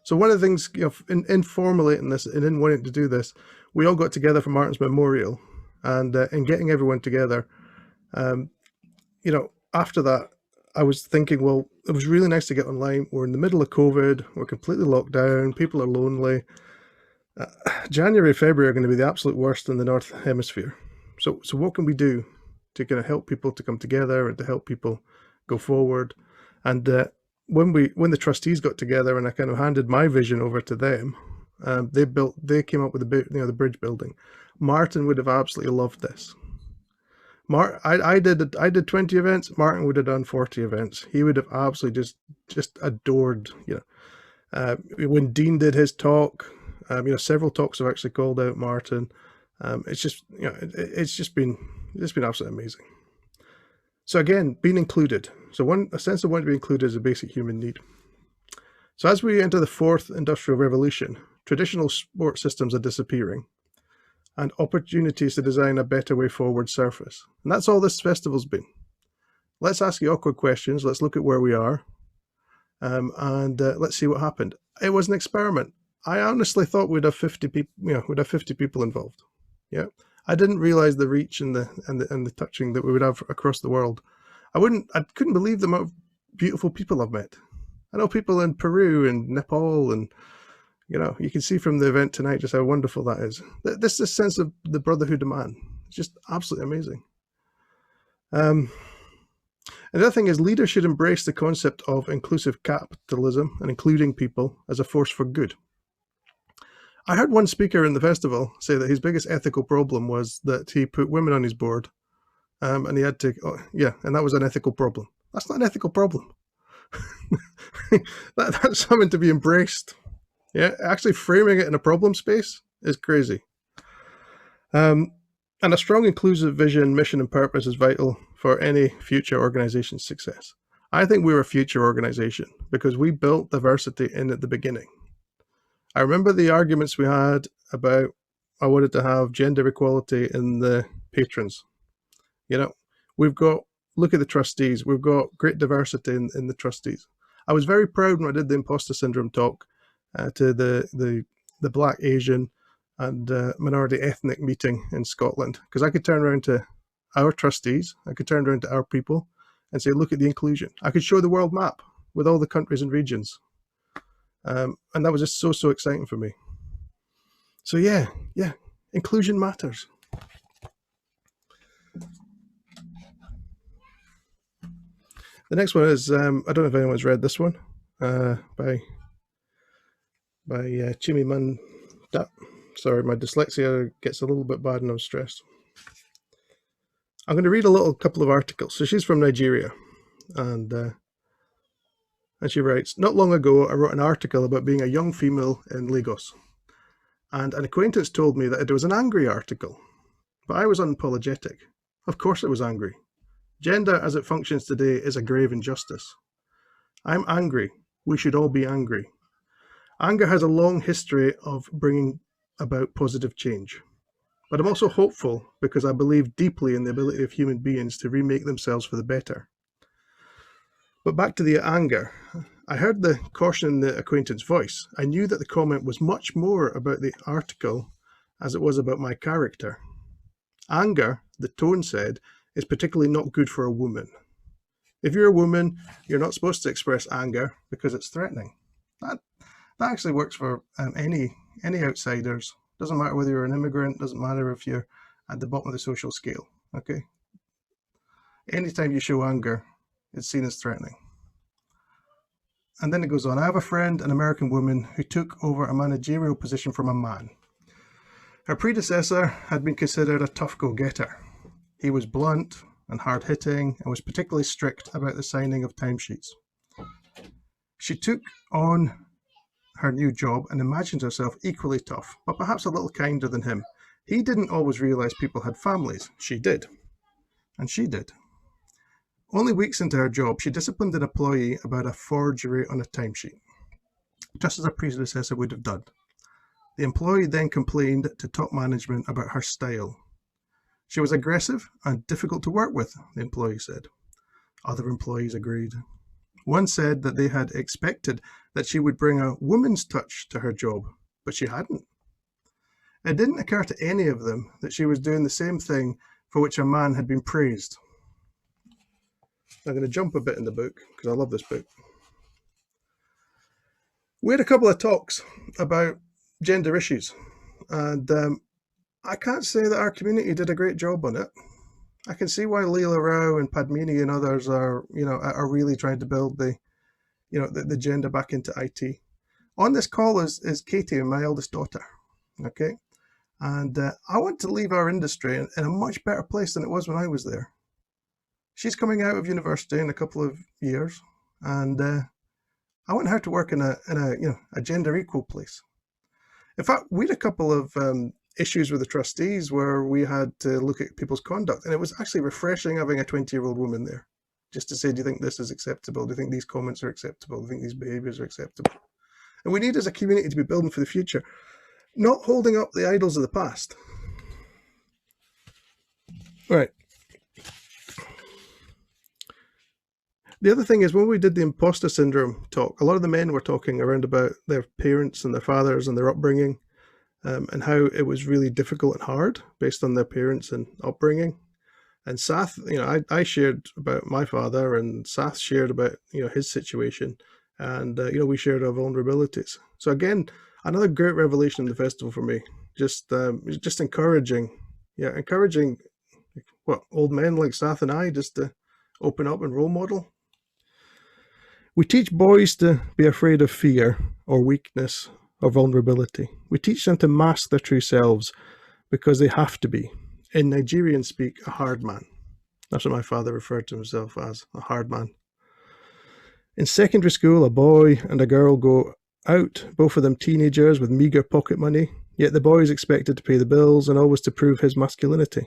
So one of the things, in formulating this and in wanting to do this, we all got together for Martin's memorial. And in getting everyone together, after that, I was thinking, well, it was really nice to get online. We're in the middle of COVID. We're completely locked down. People are lonely. January, February are going to be the absolute worst in the North Hemisphere. So what can we do to kind of help people to come together and to help people go forward? And when the trustees got together and I kind of handed my vision over to them, they came up with the bridge building. Martin would have absolutely loved this. I did 20 events. Martin would have done 40 events. He would have absolutely just adored. When Dean did his talk, several talks have actually called out Martin. It's just been absolutely amazing. So again, being included. So a sense of wanting to be included is a basic human need. So as we enter the fourth industrial revolution, traditional support systems are disappearing, and opportunities to design a better way forward surface. And that's all this festival's been. Let's ask the awkward questions. Let's look at where we are, and let's see what happened. It was an experiment. I honestly thought we'd have 50 people. We'd have 50 people involved. Yeah, I didn't realize the reach and the touching that we would have across the world. I couldn't believe the amount of beautiful people I've met. I know people in Peru and Nepal, and you can see from the event tonight just how wonderful that is. This sense of the brotherhood of man. It's just absolutely amazing. Another thing is leaders should embrace the concept of inclusive capitalism and including people as a force for good. I heard one speaker in the festival say that his biggest ethical problem was that he put women on his board, and he had to, and that was an ethical problem. That's not an ethical problem. That's something to be embraced. Yeah, actually framing it in a problem space is crazy. And a strong inclusive vision, mission, and purpose is vital for any future organization's success. I think we're a future organization because we built diversity in at the beginning. I remember the arguments we had about I wanted to have gender equality in the patrons. We've got, look at the trustees, we've got great diversity in the trustees. I was very proud when I did the imposter syndrome talk to the Black, Asian, and minority ethnic meeting in Scotland, because I could turn around to our trustees, I could turn around to our people and say, look at the inclusion. I could show the world map with all the countries and regions. And that was just so exciting for me. So yeah, inclusion matters. The next one is, I don't know if anyone's read this one, by Chimamanda. Sorry, my dyslexia gets a little bit bad and I'm stressed. I'm going to read a couple of articles. So she's from Nigeria, and she writes, not long ago, I wrote an article about being a young female in Lagos. And an acquaintance told me that it was an angry article, but I was unapologetic. Of course it was angry. Gender as it functions today is a grave injustice. I'm angry. We should all be angry. Anger has a long history of bringing about positive change. But I'm also hopeful because I believe deeply in the ability of human beings to remake themselves for the better. But back to the anger. I heard the caution in the acquaintance voice. I knew that the comment was much more about the article as it was about my character. Anger, the tone said, is particularly not good for a woman. If you're a woman, you're not supposed to express anger because it's threatening. That actually works for any outsiders. Doesn't matter whether you're an immigrant, doesn't matter if you're at the bottom of the social scale, okay? Anytime you show anger, it's seen as threatening. And then it goes on, I have a friend, an American woman, who took over a managerial position from a man. Her predecessor had been considered a tough go-getter. He was blunt and hard-hitting and was particularly strict about the signing of timesheets. She took on her new job and imagined herself equally tough, but perhaps a little kinder than him. He didn't always realize people had families. She did. And she did. Only weeks into her job, she disciplined an employee about a forgery on a timesheet, just as her predecessor would have done. The employee then complained to top management about her style. She was aggressive and difficult to work with, the employee said. Other employees agreed. One said that they had expected that she would bring a woman's touch to her job, but she hadn't. It didn't occur to any of them that she was doing the same thing for which a man had been praised. I'm going to jump a bit in the book because I love this book. We had a couple of talks about gender issues, and I can't say that our community did a great job on it. I can see why Leela Rao and Padmini and others are really trying to build the gender back into IT. On this call is Katie, my eldest daughter. Okay, and I want to leave our industry in a much better place than it was when I was there. She's coming out of university in a couple of years, and I want her to work in a gender equal place. In fact, we had a couple of issues with the trustees where we had to look at people's conduct, and it was actually refreshing having a 20-year-old woman there, just to say, do you think this is acceptable? Do you think these comments are acceptable? Do you think these behaviors are acceptable? And we need as a community to be building for the future, not holding up the idols of the past. Right. The other thing is, when we did the imposter syndrome talk, a lot of the men were talking around about their parents and their fathers and their upbringing, and how it was really difficult and hard based on their parents and upbringing. And Sath, I shared about my father, and Sath shared about his situation, and we shared our vulnerabilities. So again, another great revelation in the festival for me. Just encouraging what old men like Sath and I just to open up and role model. We teach boys to be afraid of fear or weakness or vulnerability. We teach them to mask their true selves because they have to be. In Nigerian speak, a hard man. That's what my father referred to himself as, a hard man. In secondary school, a boy and a girl go out, both of them teenagers with meagre pocket money, yet the boy is expected to pay the bills and always to prove his masculinity.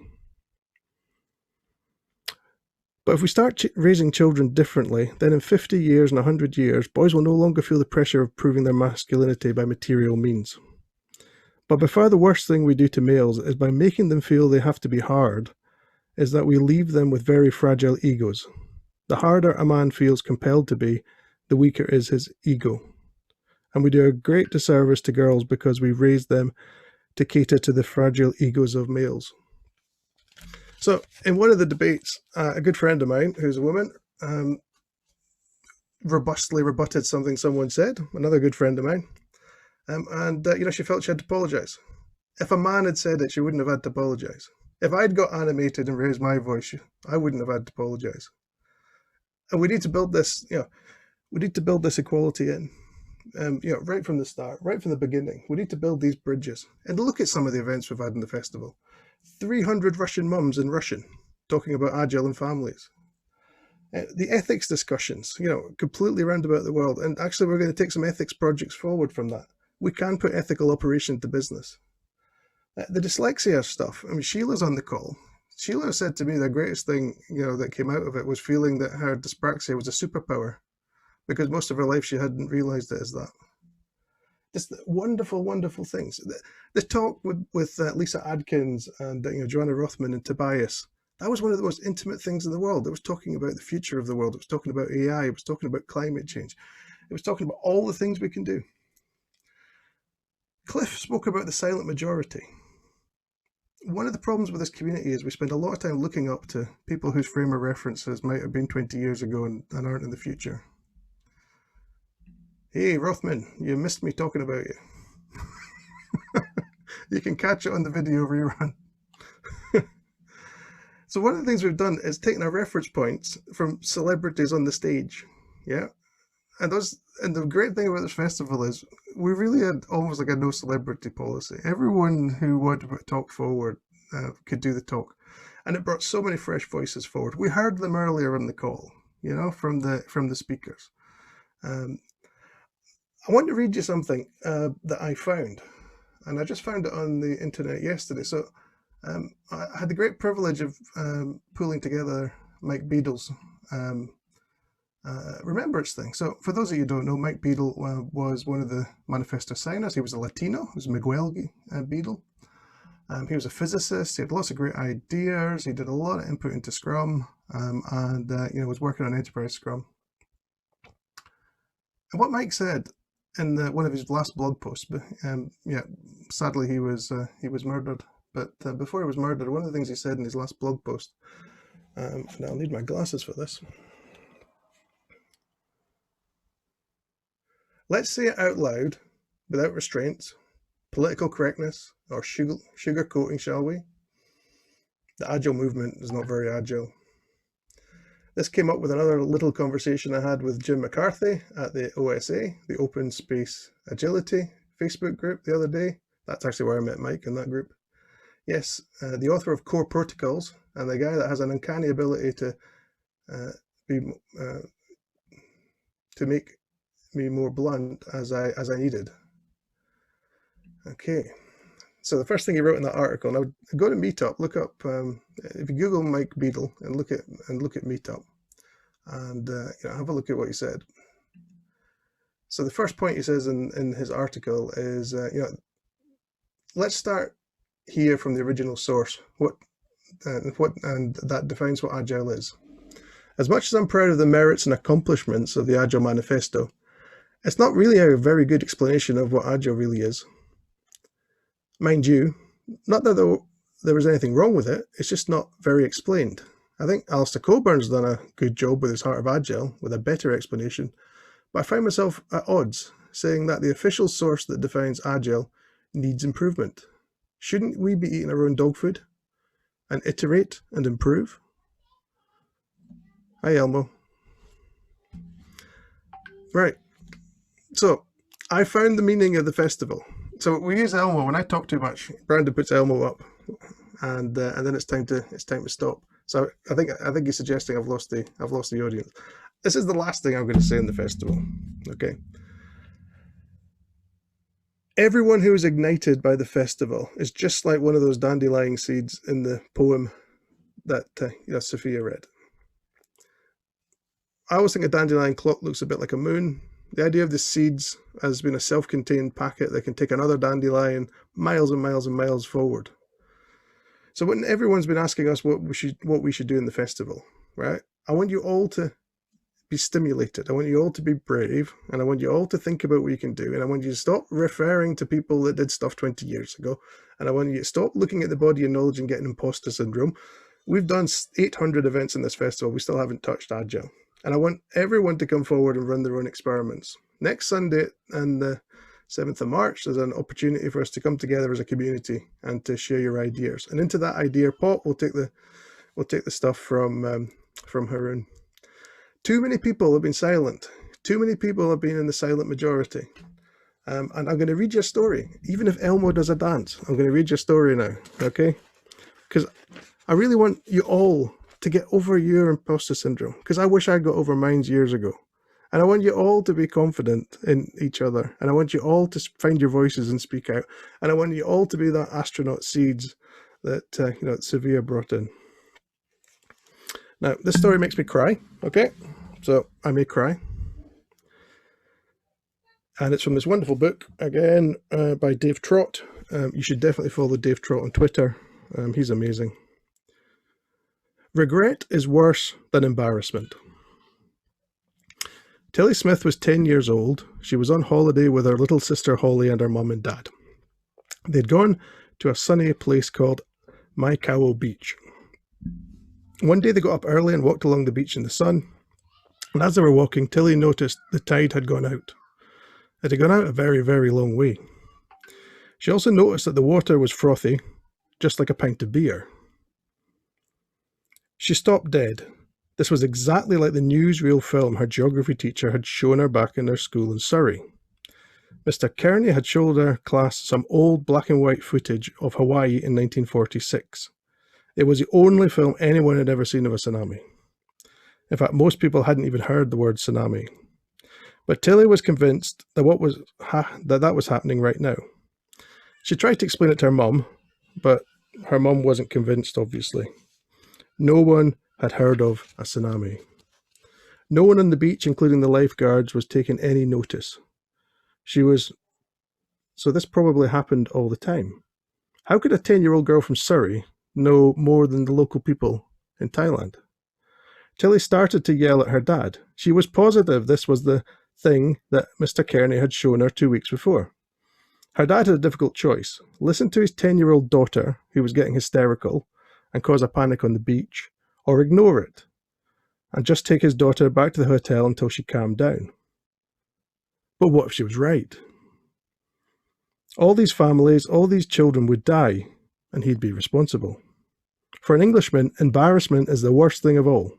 But if we start raising children differently, then in 50 years and 100 years, boys will no longer feel the pressure of proving their masculinity by material means. But by far the worst thing we do to males is by making them feel they have to be hard, is that we leave them with very fragile egos. The harder a man feels compelled to be, the weaker is his ego. And we do a great disservice to girls because we raise them to cater to the fragile egos of males. So in one of the debates, a good friend of mine, who's a woman, robustly rebutted something someone said, another good friend of mine. She felt she had to apologize. If a man had said it, she wouldn't have had to apologize. If I'd got animated and raised my voice, I wouldn't have had to apologize. And we need to build this, we need to build this equality in, right from the start, right from the beginning. We need to build these bridges. And look at some of the events we've had in the festival. 300 Russian mums in Russian talking about Agile and families. The ethics discussions, completely round about the world. And actually, we're going to take some ethics projects forward from that. We can put ethical operation to business. The dyslexia stuff, Sheila's on the call. Sheila said to me the greatest thing, that came out of it was feeling that her dyspraxia was a superpower, because most of her life she hadn't realized it as that. Just wonderful, wonderful things. The talk with Lisa Adkins and Joanna Rothman and Tobias, that was one of the most intimate things in the world. It was talking about the future of the world. It was talking about AI. It was talking about climate change. It was talking about all the things we can do. Cliff spoke about the silent majority. One of the problems with this community is we spend a lot of time looking up to people whose frame of references might have been 20 years ago and aren't in the future. Hey, Rothman, you missed me talking about you. You can catch it on the video rerun. So one of the things we've done is taken our reference points from celebrities on the stage. Yeah. And the great thing about this festival is we really had almost like a no celebrity policy. Everyone who wanted to talk forward could do the talk. And it brought so many fresh voices forward. We heard them earlier in the call, from the speakers. I want to read you something that I found, and I just found it on the internet yesterday. So I had the great privilege of pulling together Mike Beadle's remembrance thing. So for those of you who don't know, Mike Beadle was one of the manifesto signers. He was a Latino. He was Miguel Beadle. He was a physicist. He had lots of great ideas. He did a lot of input into Scrum, and was working on Enterprise Scrum. And what Mike said in one of his last blog posts, sadly he was murdered. But before he was murdered, one of the things he said in his last blog post, and I'll need my glasses for this. Let's say it out loud, without restraints, political correctness, or sugarcoating, shall we? The Agile movement is not very agile. This came up with another little conversation I had with Jim McCarthy at the OSA, the Open Space Agility Facebook group the other day. That's actually where I met Mike, in that group. Yes, the author of Core Protocols, and the guy that has an uncanny ability to make me more blunt as I needed. Okay, so the first thing he wrote in that article. Now go to Meetup, look up if you Google Mike Beadle and look at Meetup, and have a look at what he said. So the first point he says in his article is let's start here from the original source. And that defines what Agile is. As much as I'm proud of the merits and accomplishments of the Agile Manifesto, it's not really a very good explanation of what Agile really is. Mind you, not that there was anything wrong with it, it's just not very explained. I think Alistair Coburn's done a good job with his Heart of Agile, with a better explanation, but I find myself at odds saying that the official source that defines Agile needs improvement. Shouldn't we be eating our own dog food and iterate and improve? Hi, Elmo. Right. So I found the meaning of the festival. So we use Elmo. When I talk too much, Brandon puts Elmo up, and then it's time to stop. So I think he's suggesting I've lost the audience. This is the last thing I'm going to say in the festival. Okay. Everyone who is ignited by the festival is just like one of those dandelion seeds in the poem that Sophia read. I always think a dandelion clock looks a bit like a moon. The idea of the seeds as being a self-contained packet that can take another dandelion miles and miles and miles forward. So when everyone's been asking us what we should do in the festival, right? I want you all to be stimulated. I want you all to be brave, and I want you all to think about what you can do. And I want you to stop referring to people that did stuff 20 years ago. And I want you to stop looking at the body of knowledge and getting imposter syndrome. We've done 800 events in this festival. We still haven't touched Agile. And I want everyone to come forward and run their own experiments. Next Sunday and the 7th of March, there's an opportunity for us to come together as a community and to share your ideas. And into that idea pot, we'll take the stuff from Haroon. Too many people have been silent. Too many people have been in the silent majority. And I'm going to read you a story. Even if Elmo does a dance, I'm going to read you a story now, okay? Because I really want you all to get over your imposter syndrome, because I wish I got over mine years ago. And I want you all to be confident in each other. And I want you all to find your voices and speak out. And I want you all to be that astronaut seeds that Severe brought in. Now, this story makes me cry, okay? So I may cry. And it's from this wonderful book, again, by Dave Trott. You should definitely follow Dave Trott on Twitter. He's amazing. Regret is worse than embarrassment. Tilly Smith was 10 years old. She was on holiday with her little sister Holly and her mum and dad. They'd gone to a sunny place called Maikawo Beach. One day they got up early and walked along the beach in the sun. And as they were walking, Tilly noticed the tide had gone out. It had gone out a very, very long way. She also noticed that the water was frothy, just like a pint of beer. She stopped dead. This was exactly like the newsreel film her geography teacher had shown her back in their school in Surrey. Mr. Kearney had showed her class some old black and white footage of Hawaii in 1946. It was the only film anyone had ever seen of a tsunami. In fact, most people hadn't even heard the word tsunami. But Tilly was convinced that that was happening right now. She tried to explain it to her mum, but her mum wasn't convinced, obviously. No one had heard of a tsunami. No one on the beach, including the lifeguards, was taking any notice. So this probably happened all the time. How could a 10-year-old girl from Surrey know more than the local people in Thailand? Tilly started to yell at her dad. She was positive this was the thing that Mr. Kearney had shown her 2 weeks before. Her dad had a difficult choice: listen to his 10-year-old daughter, who was getting hysterical, and cause a panic on the beach, or ignore it, and just take his daughter back to the hotel until she calmed down. But what if she was right? All these families, all these children would die, and he'd be responsible. For an Englishman, embarrassment is the worst thing of all.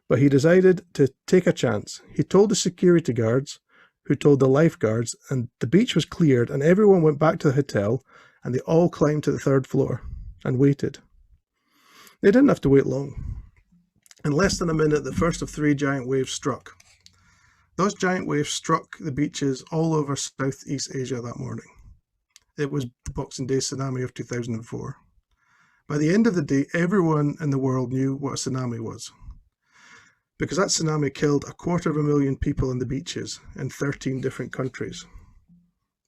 But he decided to take a chance. He told the security guards, who told the lifeguards, and the beach was cleared, and everyone went back to the hotel, and they all climbed to the 3rd floor and waited. They didn't have to wait long. In less than a minute, the first of 3 giant waves struck. Those giant waves struck the beaches all over Southeast Asia that morning. It was the Boxing Day tsunami of 2004. By the end of the day, everyone in the world knew what a tsunami was, because that tsunami killed 250,000 people on the beaches in 13 different countries.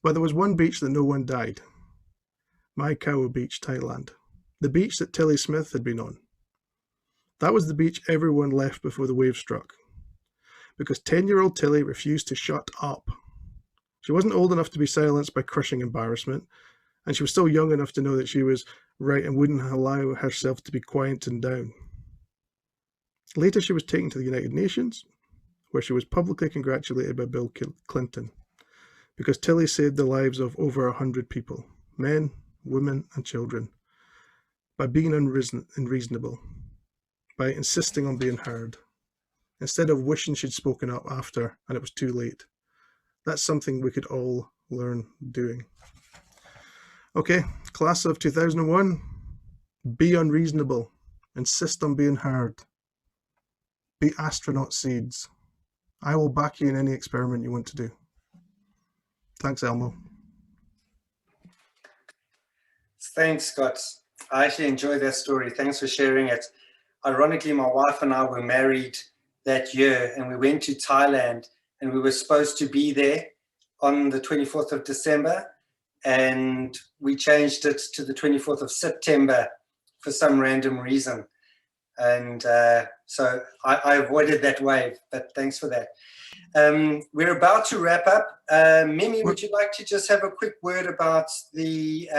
But there was one beach that no one died. Maikawo Beach, Thailand. The beach that Tilly Smith had been on. That was the beach everyone left before the wave struck, because 10-year-old Tilly refused to shut up. She wasn't old enough to be silenced by crushing embarrassment, and she was still young enough to know that she was right and wouldn't allow herself to be quietened down. Later, she was taken to the United Nations, where she was publicly congratulated by Bill Clinton because Tilly saved the lives of over 100 people, men, women, and children, by being unreasonable, by insisting on being heard, instead of wishing she'd spoken up after and it was too late. That's something we could all learn doing. Okay, class of 2001, be unreasonable, insist on being heard, be astronaut seeds. I will back you in any experiment you want to do. Thanks, Elmo. Thanks, Scott. I actually enjoyed that story. Thanks for sharing it. Ironically, my wife and I were married that year, and we went to Thailand, and we were supposed to be there on the 24th of December, and we changed it to the 24th of September for some random reason. And so I avoided that wave, but thanks for that. We're about to wrap up. Mimi, would you like to just have a quick word about the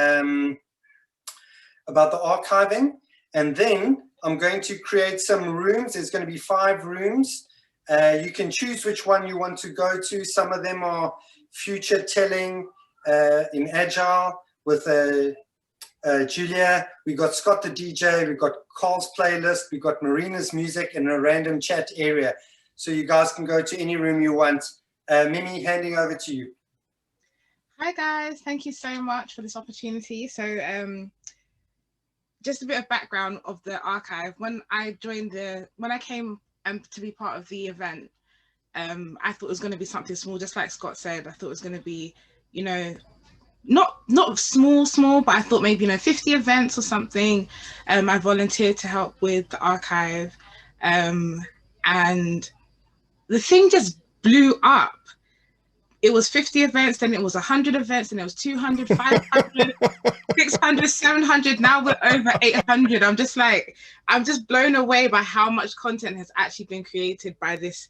archiving? And then I'm going to create some rooms. There's going to be 5 rooms. You can choose which one you want to go to. Some of them are future telling in Agile with Julia. We got Scott the DJ. We got Carl's playlist. We got Marina's music and a random chat area. So you guys can go to any room you want. Mimi, handing over to you. Hi guys, thank you so much for this opportunity. So just a bit of background of the archive. When I came to be part of the event, I thought it was going to be something small, just like Scott said. I thought it was going to be, you know, not small, but I thought maybe, 50 events or something. I volunteered to help with the archive, and the thing just blew up. It was 50 events, then it was 100 events, and it was 200, 500, 600, 700. Now we're over 800. I'm just blown away by how much content has actually been created by this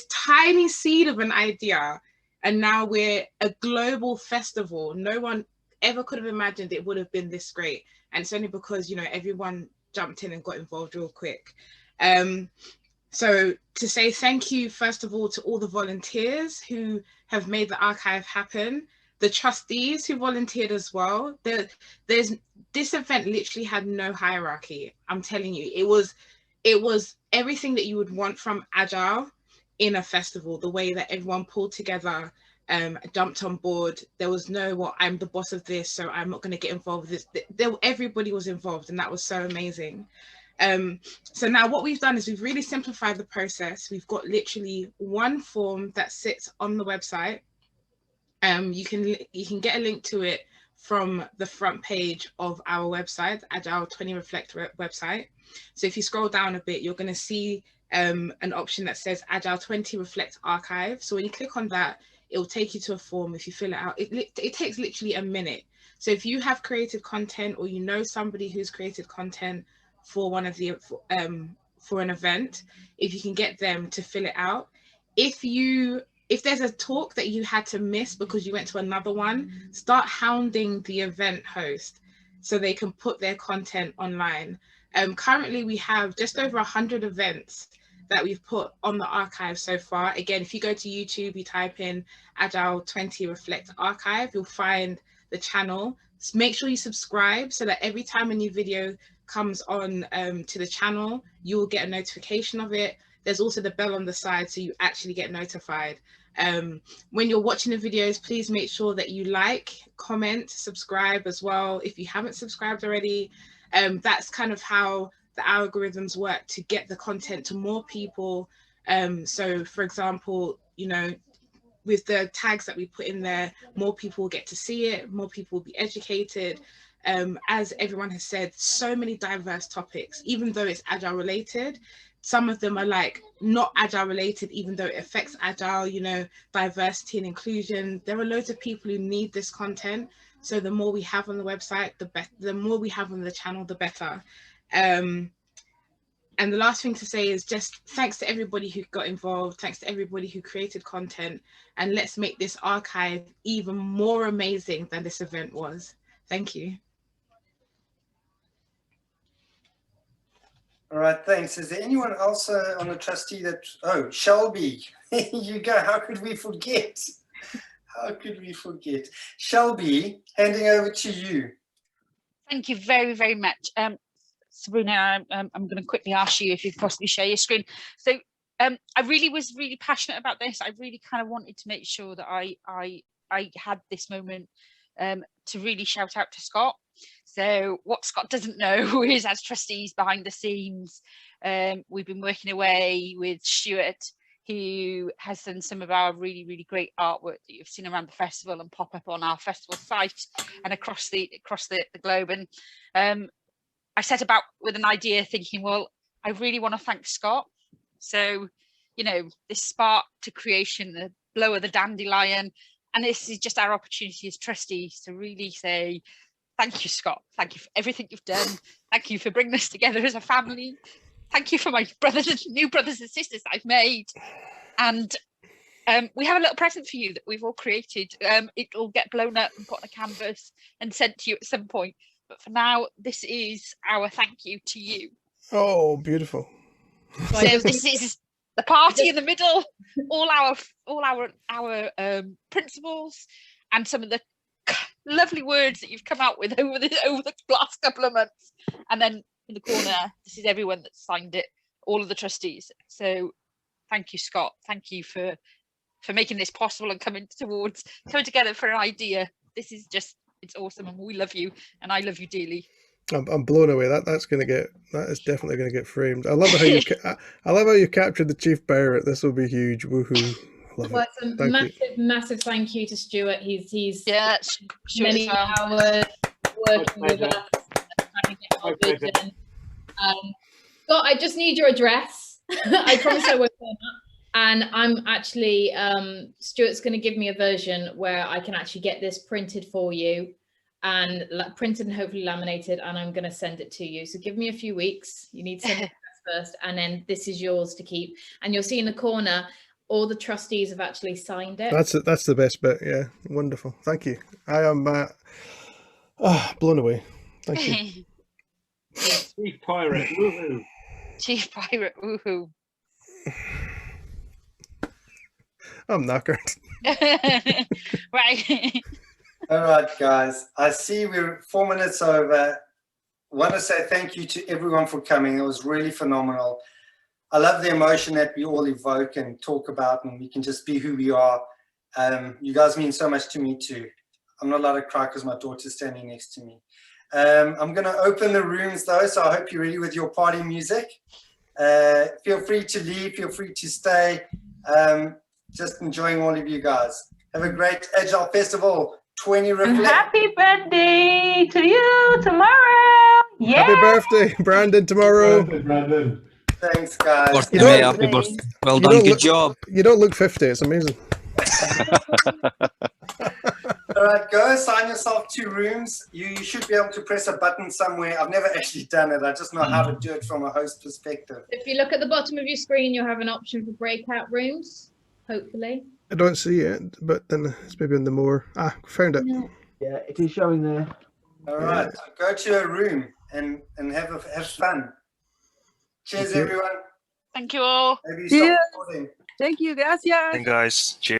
tiny seed of an idea. And now we're a global festival. No one ever could have imagined it would have been this great. And it's only because, everyone jumped in and got involved real quick. So to say thank you, first of all, to all the volunteers who have made the archive happen, the trustees who volunteered as well. This event literally had no hierarchy. I'm telling you, it was everything that you would want from Agile in a festival, the way that everyone pulled together, jumped on board. There was no, well, I'm the boss of this, so I'm not going to get involved with this. Everybody was involved, and that was so amazing. So now what we've done is we've really simplified the process. We've got literally one form that sits on the website. You can get a link to it from the front page of our website, Agile20 Reflect website. So if you scroll down a bit, you're going to see an option that says Agile20 Reflect Archive. So when you click on that, it will take you to a form. If you fill it out, it takes literally a minute. So if you have created content, or you know somebody who's created content for one of the for an event, if you can get them to fill it out. If there's a talk that you had to miss because you went to another one, start hounding the event host so they can put their content online. Currently we have just over 100 events that we've put on the archive so far. Again, if you go to YouTube, you type in Agile20 Reflect Archive, you'll find the channel. Make sure you subscribe so that every time a new video comes on to the channel, you will get a notification of it. There's also the bell on the side, so you actually get notified. When you're watching the videos, please make sure that you like, comment, subscribe as well if you haven't subscribed already. That's kind of how the algorithms work to get the content to more people. So for example, with the tags that we put in there, more people will get to see it, more people will be educated. As everyone has said, so many diverse topics, even though it's Agile related. Some of them are like not Agile related, even though it affects Agile, diversity and inclusion. There are loads of people who need this content. So the more we have on the website, the more we have on the channel, the better. And the last thing to say is just thanks to everybody who got involved. Thanks to everybody who created content. And let's make this archive even more amazing than this event was. Thank you. All right, thanks. Is there anyone else on the trustee that, Shelby, You go. How could we forget? How could we forget? Shelby, handing over to you. Thank you very, very much. Sabrina, I'm going to quickly ask you if you could possibly share your screen. So I really was really passionate about this. I really kind of wanted to make sure that I had this moment to really shout out to Scott. So what Scott doesn't know is, as trustees behind the scenes, we've been working away with Stuart, who has done some of our really, really great artwork that you've seen around the festival and pop up on our festival site and across the globe. And I set about with an idea thinking, well, I really want to thank Scott. So, you know, this spark to creation, the blow of the dandelion, and this is just our opportunity as trustees to really say, thank you, Scott. Thank you for everything you've done. Thank you for bringing us together as a family. Thank you for my new brothers and sisters I've made. And we have a little present for you that we've all created. It'll get blown up and put on a canvas and sent to you at some point. But for now, this is our thank you to you. Oh, beautiful. So this is the party in the middle, all our principles, and some of the lovely words that you've come out with over the last couple of months. And then in the corner, this is everyone that signed it, all of the trustees. So thank you, Scott. Thank you for making this possible and coming together for an idea. This is just, it's awesome, and we love you, and I love you dearly. I'm blown away. That is definitely going to get framed. I love how you captured the chief pirate. This will be huge. Woohoo! Love Well, it. it's a massive thank you to Stuart. He's many well. hours working with us, trying to get our vision. Scott, I just need your address. I promise I won't turn up. And I'm actually Stuart's going to give me a version where I can actually get this printed for you, and printed and hopefully laminated, and I'm going to send it to you. So give me a few weeks. You need to send it first, and then this is yours to keep. And you'll see in the corner, all the trustees have actually signed it. That's the best bit. Yeah, wonderful. Thank you. I am blown away. Thank you. Chief pirate, woohoo! Chief pirate, woohoo! I'm knackered. Right. All right, guys. I see we're 4 minutes over. I want to say thank you to everyone for coming. It was really phenomenal. I love the emotion that we all evoke and talk about, and we can just be who we are. You guys mean so much to me too. I'm not allowed to cry because my daughter's standing next to me. I'm going to open the rooms though, so I hope you're ready with your party music. Feel free to leave, feel free to stay. Just enjoying all of you guys. Have a great Agile Festival 20 Reflect. Happy birthday to you tomorrow. Yeah. Happy birthday, Brandon, tomorrow. Happy birthday, Brandon. Thanks, guys. Happy birthday. Well done, good job. You don't look 50, it's amazing. All right, go assign yourself 2 rooms. You should be able to press a button somewhere. I've never actually done it. I just know how to do it from a host perspective. If you look at the bottom of your screen, you'll have an option for breakout rooms, hopefully. I don't see it, but then it's maybe in the more. Found it. Yeah, it is showing there. All right, go to a room and have fun. Cheers, everyone. Thank you all. Maybe stop recording. Thank you, gracias. And guys, cheers.